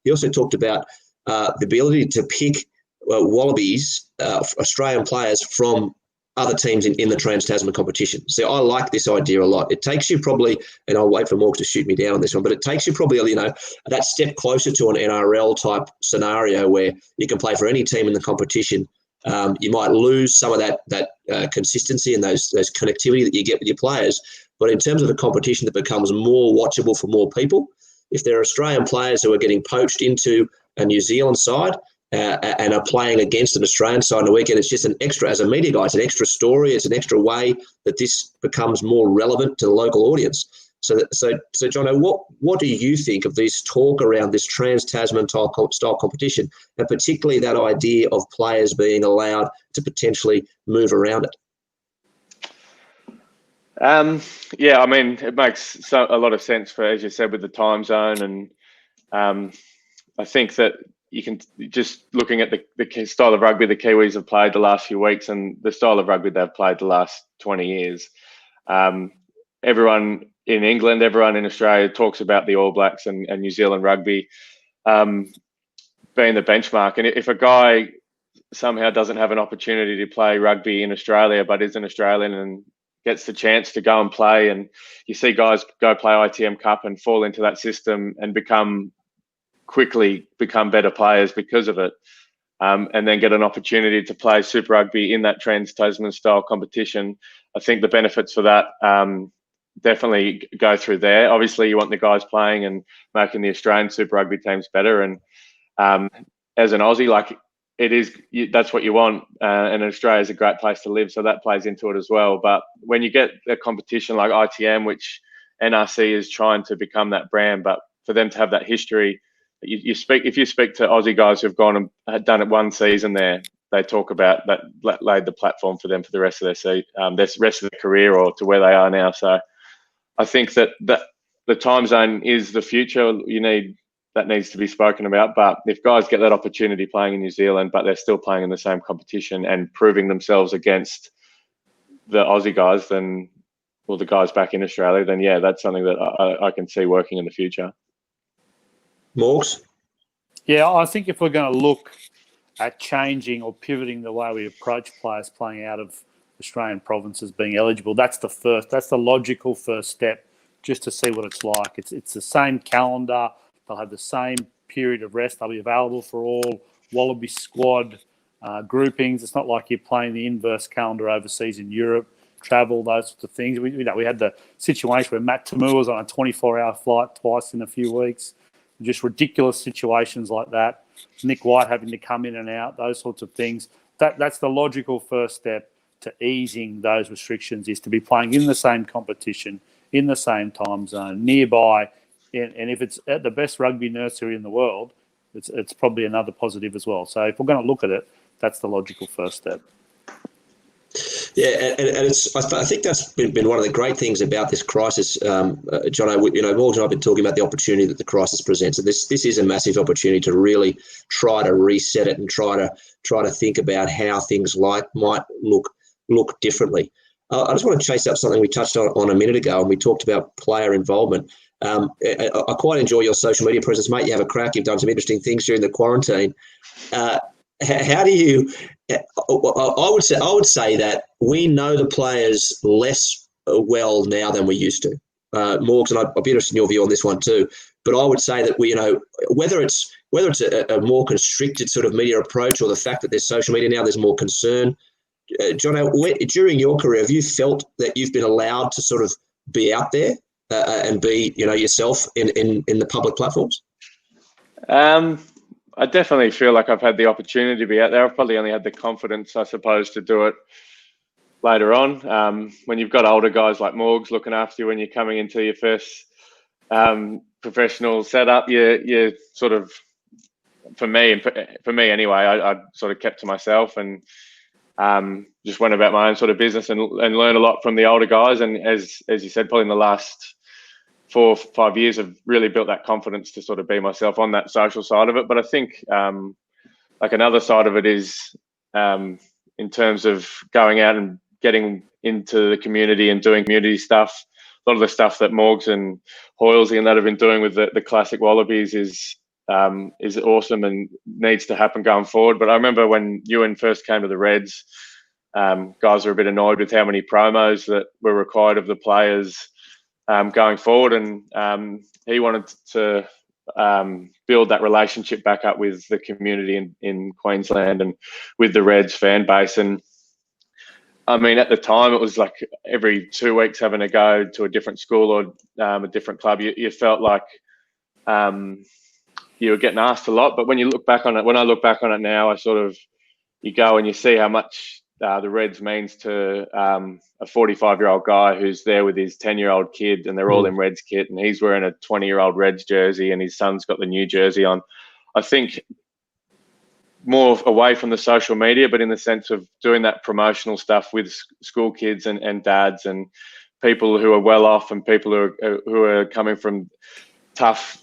he also talked about the ability to pick Wallabies, Australian players from other teams in the Trans-Tasman competition. So I like this idea a lot. It takes you probably, and I'll wait for Morgs to shoot me down on this one, but it takes you probably, that step closer to an NRL type scenario where you can play for any team in the competition. You might lose some of that consistency and those connectivity that you get with your players. But in terms of a competition that becomes more watchable for more people, if there are Australian players who are getting poached into a New Zealand side and are playing against an Australian side on the weekend, it's just an extra, as a media guy, it's an extra story. It's an extra way that this becomes more relevant to the local audience. So Jono, what do you think of this talk around this Trans-Tasman style competition, and particularly that idea of players being allowed to potentially move around it? Yeah, I mean, it makes a lot of sense for, as you said, with the time zone, and I think that you can just looking at the style of rugby the Kiwis have played the last few weeks and the style of rugby they've played the last 20 years. Everyone in England, everyone in Australia talks about the All Blacks and New Zealand rugby being the benchmark. And if a guy somehow doesn't have an opportunity to play rugby in Australia but is an Australian and gets the chance to go and play, and you see guys go play ITM Cup and fall into that system and quickly become better players because of it, and then get an opportunity to play Super Rugby in that Trans-Tasman style competition, I think the benefits for that definitely go through there. Obviously, you want the guys playing and making the Australian Super Rugby teams better, and as an Aussie, like that's what you want, and Australia is a great place to live, so that plays into it as well. But when you get a competition like ITM, which NRC is trying to become that brand, but for them to have that history, if you speak to Aussie guys who've gone and had done it one season there, they talk about that laid the platform for them for the rest of their rest of their career or to where they are now. So I think that the time zone is the future. That needs to be spoken about. But if guys get that opportunity playing in New Zealand, but they're still playing in the same competition and proving themselves against the Aussie guys, the guys back in Australia, then yeah, that's something that I can see working in the future. Morgs? Yeah, I think if we're going to look at changing or pivoting the way we approach players playing out of Australian provinces being eligible, that's the logical first step, just to see what it's like. It's the same calendar. They'll have the same period of rest. They'll be available for all Wallaby squad groupings. It's not like you're playing the inverse calendar overseas in Europe, travel, those sorts of things. We had the situation where Matt Tamua was on a 24-hour flight twice in a few weeks. Just ridiculous situations like that. Nick White having to come in and out, those sorts of things. That's the logical first step to easing those restrictions, is to be playing in the same competition, in the same time zone, nearby. And if it's at the best rugby nursery in the world, it's probably another positive as well. So if we're going to look at it, that's the logical first step. Yeah, and I think that's been one of the great things about this crisis, Jono. Morgan and I have been talking about the opportunity that the crisis presents, and this is a massive opportunity to really try to reset it and try to think about how things might look differently. I just want to chase up something we touched on a minute ago, and we talked about player involvement. I quite enjoy your social media presence, mate. You have a crack. You've done some interesting things during the quarantine. How do you? I would say that we know the players less well now than we used to. Morgs, and I'd be interested in your view on this one too. But I would say that whether it's a more constricted sort of media approach or the fact that there's social media now, there's more concern. Jono, during your career, have you felt that you've been allowed to sort of be out there and be yourself in the public platforms? I definitely feel like I've had the opportunity to be out there. I've probably only had the confidence, I suppose, to do it later on. When you've got older guys like Morgs looking after you when you're coming into your first professional setup, you sort of, for me anyway, I sort of kept to myself and just went about my own sort of business and learned a lot from the older guys. And as you said, probably in the last 4 or 5 years, I've really built that confidence to sort of be myself on that social side of it. But I think like another side of it is in terms of going out and getting into the community and doing community stuff. A lot of the stuff that Morgs and Hoylesy and that have been doing with the classic Wallabies is awesome and needs to happen going forward. But I remember when Ewan first came to the Reds, guys are a bit annoyed with how many promos that were required of the players going forward, and he wanted to build that relationship back up with the community in Queensland and with the Reds fan base. And I mean, at the time, it was like every 2 weeks having to go to a different school or a different club. You felt like you were getting asked a lot. But when I look back on it now, you go and you see how much the Reds means to a 45-year-old guy who's there with his 10-year-old kid, and they're all in Reds kit, and he's wearing a 20-year-old Reds jersey, and his son's got the new jersey on. I think more away from the social media, but in the sense of doing that promotional stuff with school kids and dads and people who are well off and people who are coming from tough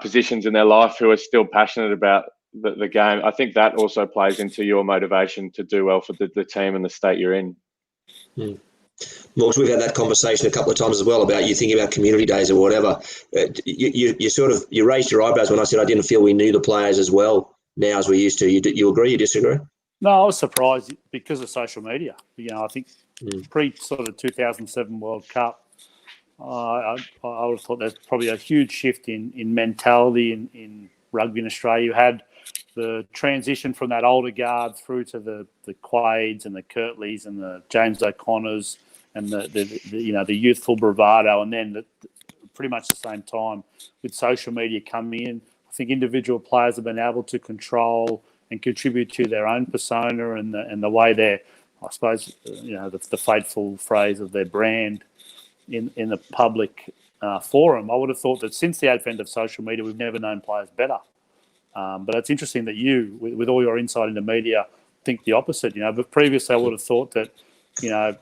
positions in their life, who are still passionate about the game. I think that also plays into your motivation to do well for the team and the state you're in. Morgs, we've had that conversation a couple of times as well about you thinking about community days or whatever. You raised your eyebrows when I said I didn't feel we knew the players as well now as we used to. You agree? You disagree? No, I was surprised because of social media. I think pre sort of 2007 World Cup, I would have thought there's probably a huge shift in mentality in rugby in Australia. You had the transition from that older guard through to the Quades and the Kirtleys and the James O'Connors and the youthful bravado, and then pretty much the same time with social media coming in. I think individual players have been able to control and contribute to their own persona and the way they're, I suppose, the fateful phrase of their brand in the public forum. I would have thought that since the advent of social media, we've never known players better. But it's interesting that you, with all your insight into media, think the opposite. But previously I would have thought that, a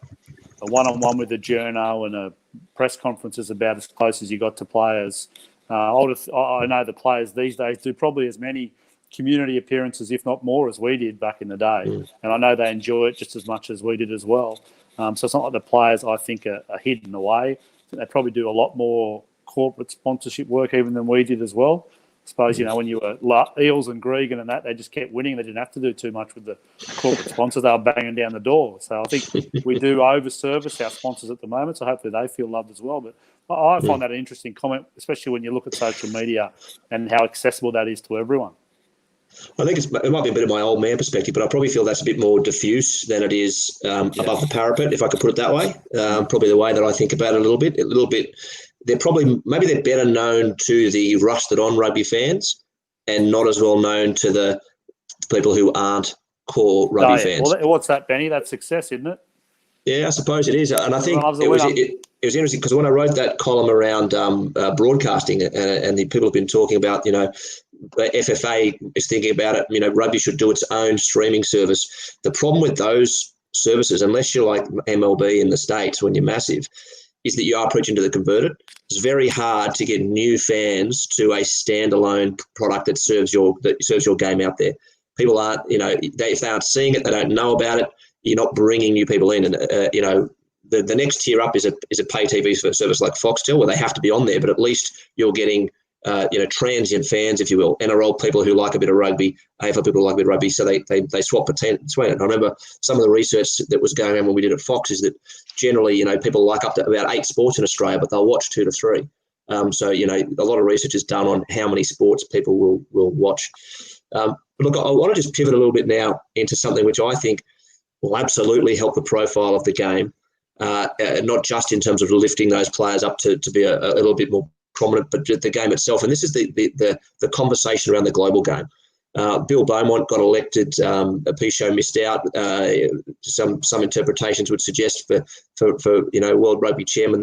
one-on-one with a journo and a press conference is about as close as you got to players. I know the players these days do probably as many community appearances, if not more, as we did back in the day. And I know they enjoy it just as much as we did as well. So it's not like the players, I think, are hidden away. They probably do a lot more corporate sponsorship work even than we did as well. I suppose, when you were Eels and Gregan and that, they just kept winning. They didn't have to do too much with the corporate sponsors. They were banging down the door. So I think we do over-service our sponsors at the moment, so hopefully they feel loved as well. But I find that an interesting comment, especially when you look at social media and how accessible that is to everyone. I think it might be a bit of my old man perspective, but I probably feel that's a bit more diffuse than it is above the parapet, if I could put it that way. Probably the way that I think about it a little bit. Maybe they're better known to the rusted-on rugby fans and not as well known to the people who aren't core rugby fans. Well, what's that, Benny? That's success, isn't it? Yeah, I suppose it is. And I think it was interesting because when I wrote that column around broadcasting and the people have been talking about, FFA is thinking about it, rugby should do its own streaming service. The problem with those services, unless you're like MLB in the States when you're massive, is that you are preaching to the converted. It's very hard to get new fans to a standalone product that serves your game out there. People aren't, if they aren't seeing it, they don't know about it. You're not bringing new people in, and the next tier up is a pay TV service like Foxtel, where they have to be on there, but at least you're getting transient fans, if you will, NRL people who like a bit of rugby, AFL people who like a bit of rugby, so they swap between it. I remember some of the research that was going on when we did at Fox is that generally, people like up to about 8 sports in Australia, but they'll watch 2 to 3. So, a lot of research is done on how many sports people will watch. But look, I want to just pivot a little bit now into something which I think will absolutely help the profile of the game, not just in terms of lifting those players up to be a little bit more prominent, but the game itself. And this is the conversation around the global game. Bill Beaumont got elected. A piece show missed out. Some interpretations would suggest for World Rugby chairman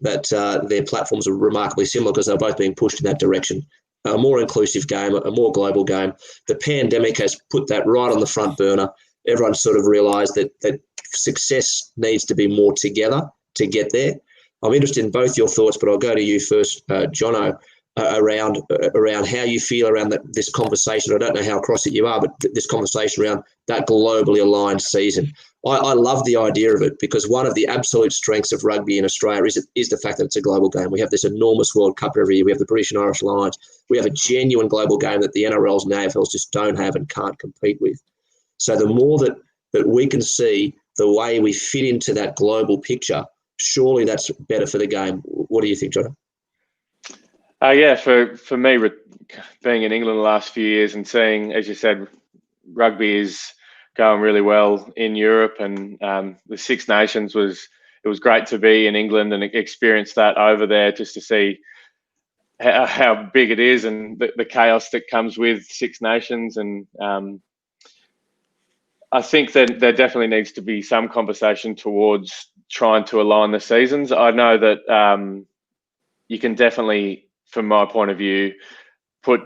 that their platforms are remarkably similar because they're both being pushed in that direction. A more inclusive game, a more global game. The pandemic has put that right on the front burner. Everyone sort of realised that success needs to be more together to get there. I'm interested in both your thoughts, but I'll go to you first, Jono, around how you feel around this conversation. I don't know how across it you are, but this conversation around that globally aligned season. I love the idea of it because one of the absolute strengths of rugby in Australia is the fact that it's a global game. We have this enormous World Cup every year. We have the British and Irish Lions. We have a genuine global game that the NRLs and AFLs just don't have and can't compete with. So the more that but we can see the way we fit into that global picture. Surely that's better for the game. What do you think, Jono? Yeah, for me, being in England the last few years and seeing, as you said, rugby is going really well in Europe, and the Six Nations it was great to be in England and experience that over there, just to see how big it is and the chaos that comes with Six Nations. And I think that there definitely needs to be some conversation towards trying to align the seasons. I know that you can definitely, from my point of view, put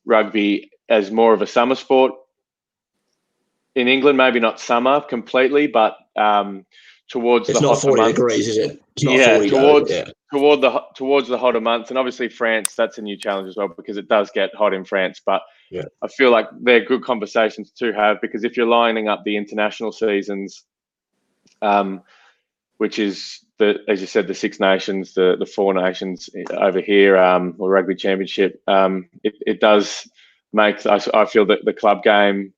rugby as more of a summer sport in England. Maybe not summer completely, but towards it's the not hotter 40 months. degrees, is it? It's not Yeah, 40 towards the hotter months. And obviously France, that's a new challenge as well, because it does get hot in France. But yeah. I feel like they're good conversations to have, because if you're lining up the international seasons, which is as you said, the Six Nations, the Four Nations over here, or Rugby Championship, it does make, I feel, that the club game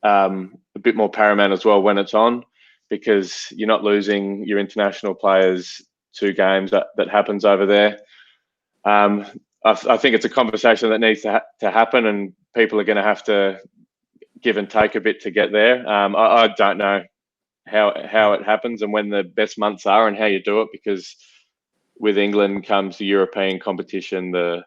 a bit more paramount as well when it's on, because you're not losing your international players to games that happens over there. I think it's a conversation that needs to happen, and people are going to have to give and take a bit to get there. I don't know how it happens and when the best months are and how you do it, because with England comes the European competition, the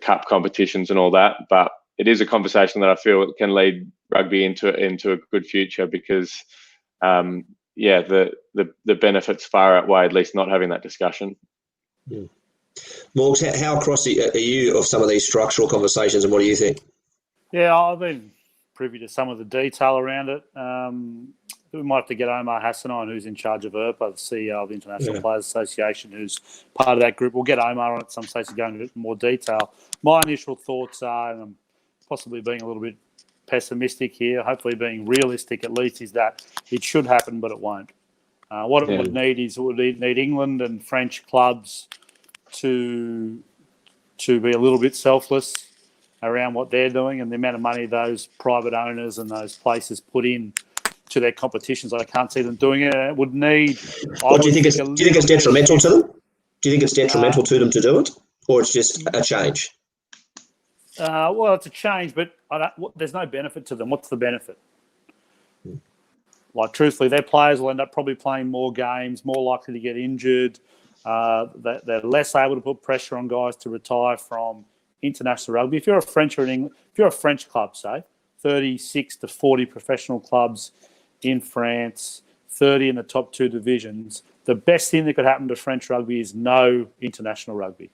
cup competitions and all that. But it is a conversation that I feel can lead rugby into a good future, because the benefits far outweigh at least not having that discussion. Morgs, how across are you of some of these structural conversations, and what do you think? Yeah, I've been privy to some of the detail around it. We might have to get Omar Hassan on, who's in charge of IRPA, the CEO of the International Players Association, who's part of that group. We'll get Omar on at some stage to go into more detail. My initial thoughts are, and I'm possibly being a little bit pessimistic here, hopefully being realistic at least, is that it should happen, but it won't. What it would need is need England and French clubs to be a little bit selfless around what they're doing, and the amount of money those private owners and those places put in to their competitions. I can't see them doing it. It would need. Do you think it's detrimental to them? Do you think it's detrimental to them to do it, or it's just a change? Well, it's a change, but there's no benefit to them. What's the benefit? Like, truthfully, their players will end up probably playing more games, more likely to get injured. They're less able to put pressure on guys to retire from international rugby. If you're a French club, say 36 to 40 professional clubs in France, 30 in the top two divisions, the best thing that could happen to French rugby is no international rugby.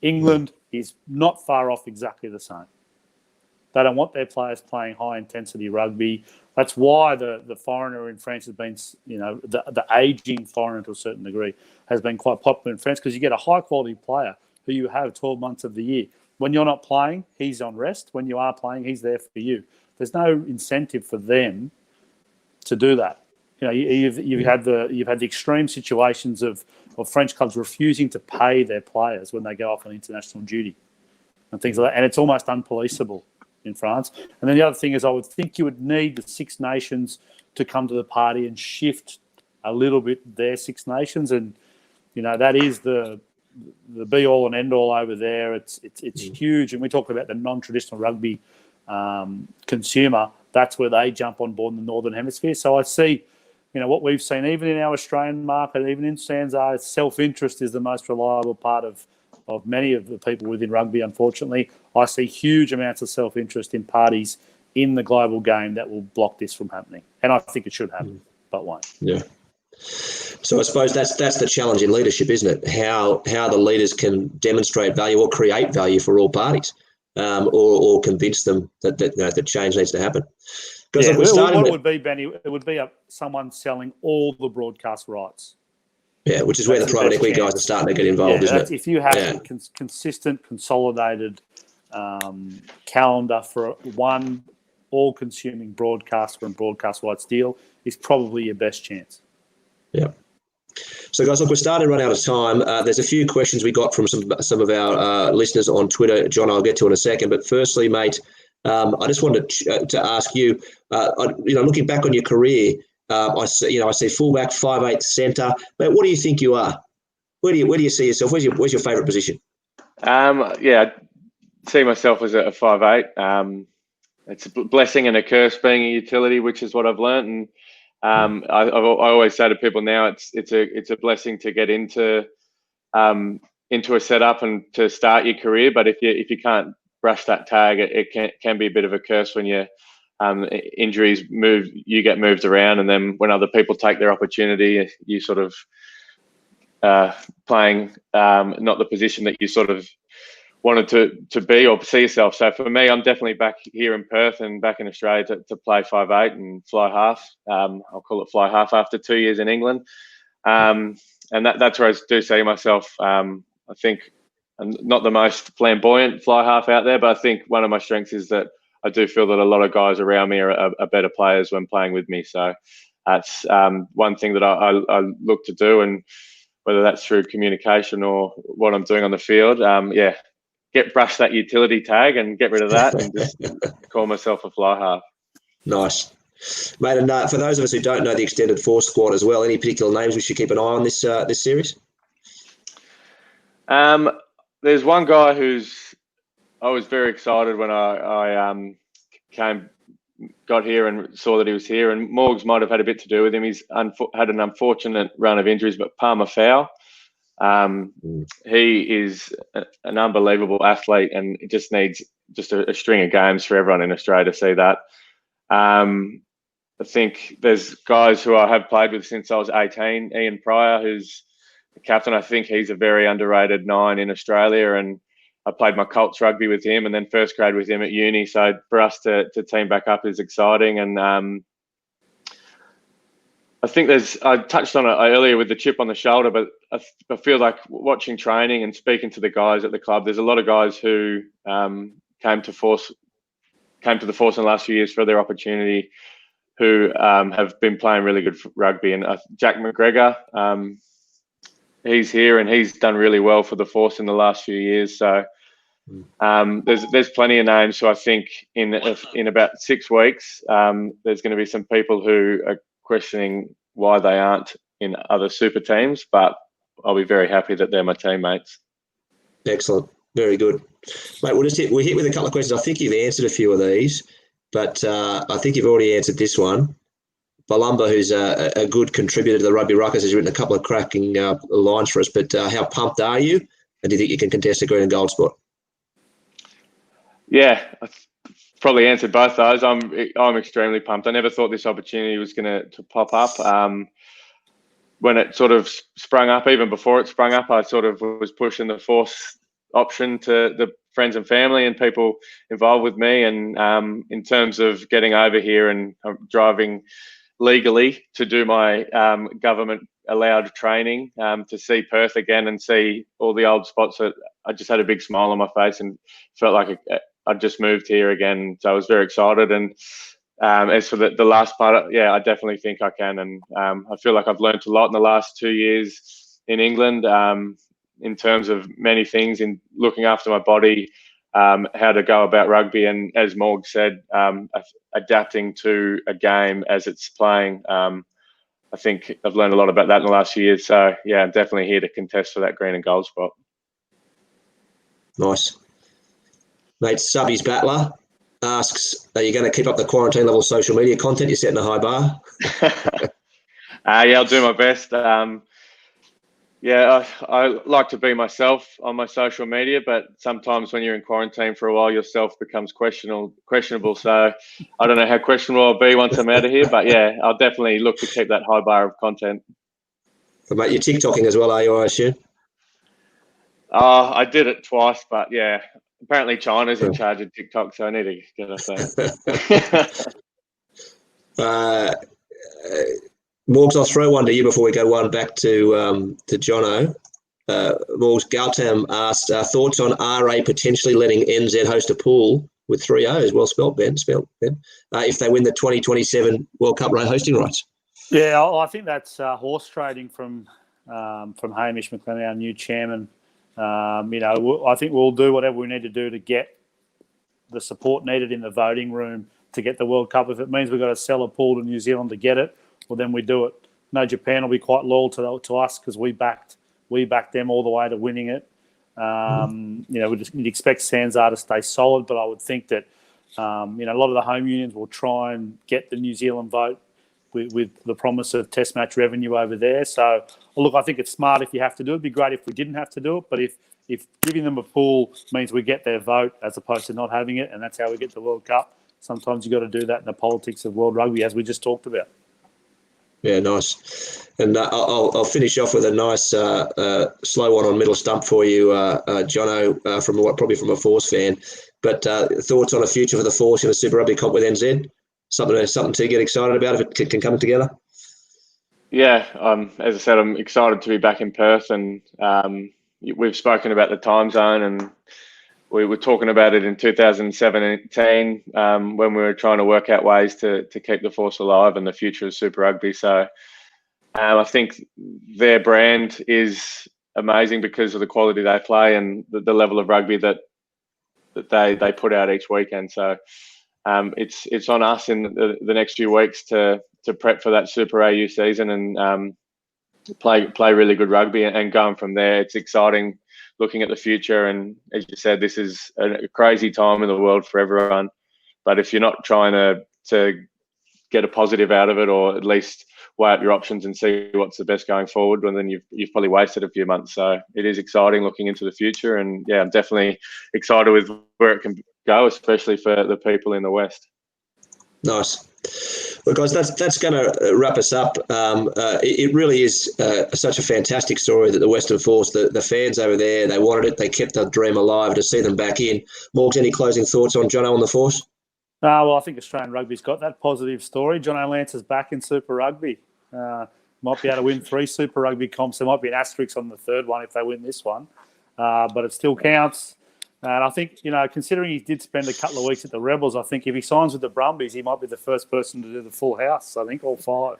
England is not far off exactly the same. They don't want their players playing high-intensity rugby. That's why the foreigner in France has been, the ageing foreigner to a certain degree has been quite popular in France, because you get a high-quality player who you have 12 months of the year. When you're not playing, he's on rest. When you are playing, he's there for you. There's no incentive for them to do that. You've had the extreme situations of French clubs refusing to pay their players when they go off on international duty and things like that, and it's almost unpoliceable in France. And then the other thing is, I would think you would need the Six Nations to come to the party and shift a little bit their Six Nations, and that is the be all and end all over there. It's huge, and we talk about the non-traditional rugby consumer. That's where they jump on board in the Northern Hemisphere. So I see, what we've seen, even in our Australian market, even in SANZAAR, self-interest is the most reliable part of many of the people within rugby, unfortunately. I see huge amounts of self-interest in parties in the global game that will block this from happening. And I think it should happen, but won't. Yeah. So I suppose that's the challenge in leadership, isn't it? How the leaders can demonstrate value or create value for all parties, or convince them that the change needs to happen. Because what it would be, Benny, it would be someone selling all the broadcast rights. Yeah, which is where the private equity guys are starting to get involved, isn't it? If you have a consistent, consolidated calendar for one all-consuming broadcaster and broadcast rights deal, is probably your best chance. Yeah. So, guys, look, we're starting to run out of time. There's a few questions we got from some of our listeners on Twitter. John, I'll get to in a second. But firstly, mate, I just wanted to ask you, looking back on your career, I see fullback, 5'8" centre. Mate, what do you think you are? Where do you see yourself? Where's your favourite position? I see myself as a 5'8". It's a blessing and a curse being a utility, which is what I've learned. And I always say to people now, it's a blessing to get into a setup and to start your career. But if you can't brush that tag, it can be a bit of a curse when injuries you get moved around, and then when other people take their opportunity, you sort of playing not the position that you sort of wanted to be or see yourself. So for me, I'm definitely back here in Perth and back in Australia to play 5'8" and fly half. I'll call it fly half after 2 years in England. And that's where I do see myself. I think I'm not the most flamboyant fly half out there, but I think one of my strengths is that I do feel that a lot of guys around me are better players when playing with me. So that's one thing that I look to do, and whether that's through communication or what I'm doing on the field, brush that utility tag and get rid of that and just call myself a fly half. Nice. Mate, and for those of us who don't know the extended force squad as well, any particular names we should keep an eye on this series? There's one guy I was very excited when I got here and saw that he was here, and Morgs might have had a bit to do with him. He's had an unfortunate run of injuries, but Palmer Fowl. He is an unbelievable athlete, and it just needs a string of games for everyone in Australia to see that. I think there's guys who I have played with since I was 18. Ian Pryor, who's the captain, I think he's a very underrated 9 in Australia, and I played my Colts rugby with him and then first grade with him at uni. So for us to team back up is exciting. And I think I touched on it earlier with the chip on the shoulder, but I feel like watching training and speaking to the guys at the club, there's a lot of guys who came to the force in the last few years for their opportunity, who have been playing really good rugby. And Jack McGregor, he's here and he's done really well for the force in the last few years. So there's plenty of names. So I think in about 6 weeks, there's going to be some people who are questioning why they aren't in other super teams, but I'll be very happy that they're my teammates. Excellent. Very good. Mate, we'll hit with a couple of questions. I think you've answered a few of these, but I think you've already answered this one. Balumba, who's a good contributor to the Rugby Ruckers, has written a couple of cracking lines for us, but how pumped are you? And do you think you can contest a green and gold spot? Yeah, I've probably answered both those. I'm extremely pumped. I never thought this opportunity was going to pop up. When it sort of sprung up, even before it sprung up, I sort of was pushing the force option to the friends and family and people involved with me. And in terms of getting over here and driving legally to do my government allowed training, to see Perth again and see all the old spots, that I just had a big smile on my face and felt like I'd just moved here again. So I was very excited. And as for the last part, I definitely think I can. And I feel like I've learned a lot in the last 2 years in England, in terms of many things, in looking after my body, how to go about rugby, and as Morg said, adapting to a game as it's playing. I think I've learned a lot about that in the last few years. So yeah, I'm definitely here to contest for that green and gold spot. Nice. Mate, Subbies Battler asks, are you going to keep up the quarantine level social media content? You're setting a high bar. I'll do my best. I like to be myself on my social media, but sometimes when you're in quarantine for a while, yourself becomes questionable. So I don't know how questionable I'll be once I'm out of here, but yeah, I'll definitely look to keep that high bar of content. But mate, you're TikToking as well, are you, I assume? I did it twice, but yeah, apparently China's in charge of TikTok, so I need to get us there. Morgs, I'll throw one to you before we go one back to Jono. Morgs, Gautam asked, thoughts on RA potentially letting NZ host a pool with 3 O's. Well spelled, Ben. If they win the 2027 World Cup hosting rights. Yeah, I think that's horse trading from Hamish McLennan, our new chairman. I think we'll do whatever we need to do to get the support needed in the voting room to get the World Cup. If it means we've got to sell a pool to New Zealand to get it, well, then we do it. No, Japan will be quite loyal to us because we backed them all the way to winning it. You'd expect Sanzar to stay solid, but I would think that a lot of the home unions will try and get the New Zealand vote with the promise of test match revenue over there. So, look, I think it's smart if you have to do it. It'd be great if we didn't have to do it, but if giving them a pool means we get their vote as opposed to not having it, and that's how we get the World Cup, sometimes you've got to do that in the politics of world rugby, as we just talked about. Yeah, nice. And I'll finish off with a nice slow one on middle stump for you, Jono, probably from a Force fan. But thoughts on a future for the Force in a Super Rugby comp with NZ? Something to get excited about if it can come together? Yeah, as I said, I'm excited to be back in Perth, and we've spoken about the time zone, and we were talking about it in 2017 when we were trying to work out ways to keep the Force alive and the future of Super Rugby. So I think their brand is amazing because of the quality they play and the level of rugby that they put out each weekend. So it's on us in the next few weeks to prep for that Super AU season and play really good rugby, and going from there. It's exciting looking at the future, and as you said, this is a crazy time in the world for everyone. But if you're not trying to get a positive out of it, or at least weigh up your options and see what's the best going forward, well, then you've probably wasted a few months. So it is exciting looking into the future, and yeah, I'm definitely excited with where it can go, especially for the people in the West. Nice. Well, guys, that's going to wrap us up. It really is such a fantastic story that the Western Force, the fans over there, they wanted it. They kept the dream alive. To see them back in. Morgs, any closing thoughts on Jono on the Force? Well, I think Australian rugby's got that positive story. Jono Lance is back in Super Rugby. Might be able to win 3 Super Rugby comps. There might be an asterisk on the third one if they win this one. But it still counts. And I think, considering he did spend a couple of weeks at the Rebels, I think if he signs with the Brumbies, he might be the first person to do the full house. I think all 5.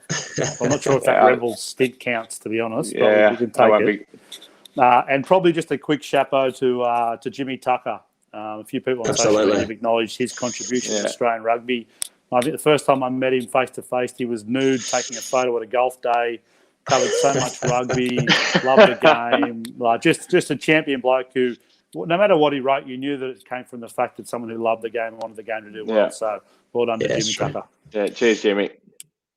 I'm not sure if that Rebels stint counts, to be honest. Yeah, but we can take it. And probably just a quick chapeau to Jimmy Tucker. A few people on social media have acknowledged his contribution to Australian rugby. I think the first time I met him face to face, he was nude, taking a photo at a golf day, covered so much rugby, loved the game. Just a champion bloke who, no matter what he wrote, you knew that it came from the fact that someone who loved the game and wanted the game to do well. Yeah. So well done to Jimmy Tucker. Yeah, cheers, Jimmy.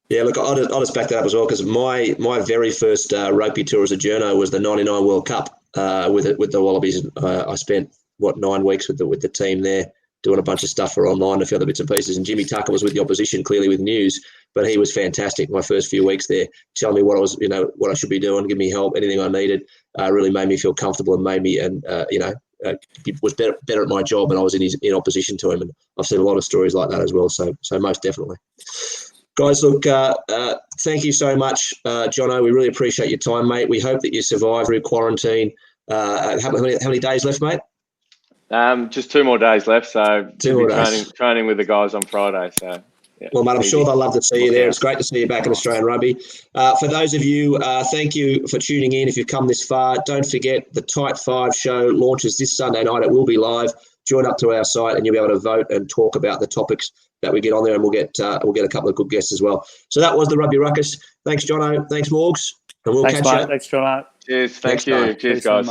Yeah, look, I'll just back that up as well, because my very first rugby tour as a journo was the '99 World Cup with the Wallabies. I spent 9 weeks with the team there, doing a bunch of stuff for online, a few other bits and pieces. And Jimmy Tucker was with the opposition, clearly with news, but he was fantastic. My first few weeks there, telling me what I should be doing, give me help, anything I needed, really made me feel comfortable and made me was better at my job, and I was in opposition to him. And I've seen a lot of stories like that as well. So most definitely. Guys, look, thank you so much, Jono. We really appreciate your time, mate. We hope that you survive through quarantine. How many days left, mate? Just 2 more days left, so training with the guys on Friday. So, yeah, well, mate, I'm sure they'll love to see you there. It's great to see you back in Australian rugby. For those of you, thank you for tuning in. If you've come this far, don't forget the Tight 5 show launches this Sunday night. It will be live. Join up to our site, and you'll be able to vote and talk about the topics that we get on there, and we'll get a couple of good guests as well. So that was the Rugby Ruckus. Thanks, Jono. Thanks, Morgs, and we'll catch you. Thanks, Jono. Cheers. Thank you. Cheers, guys.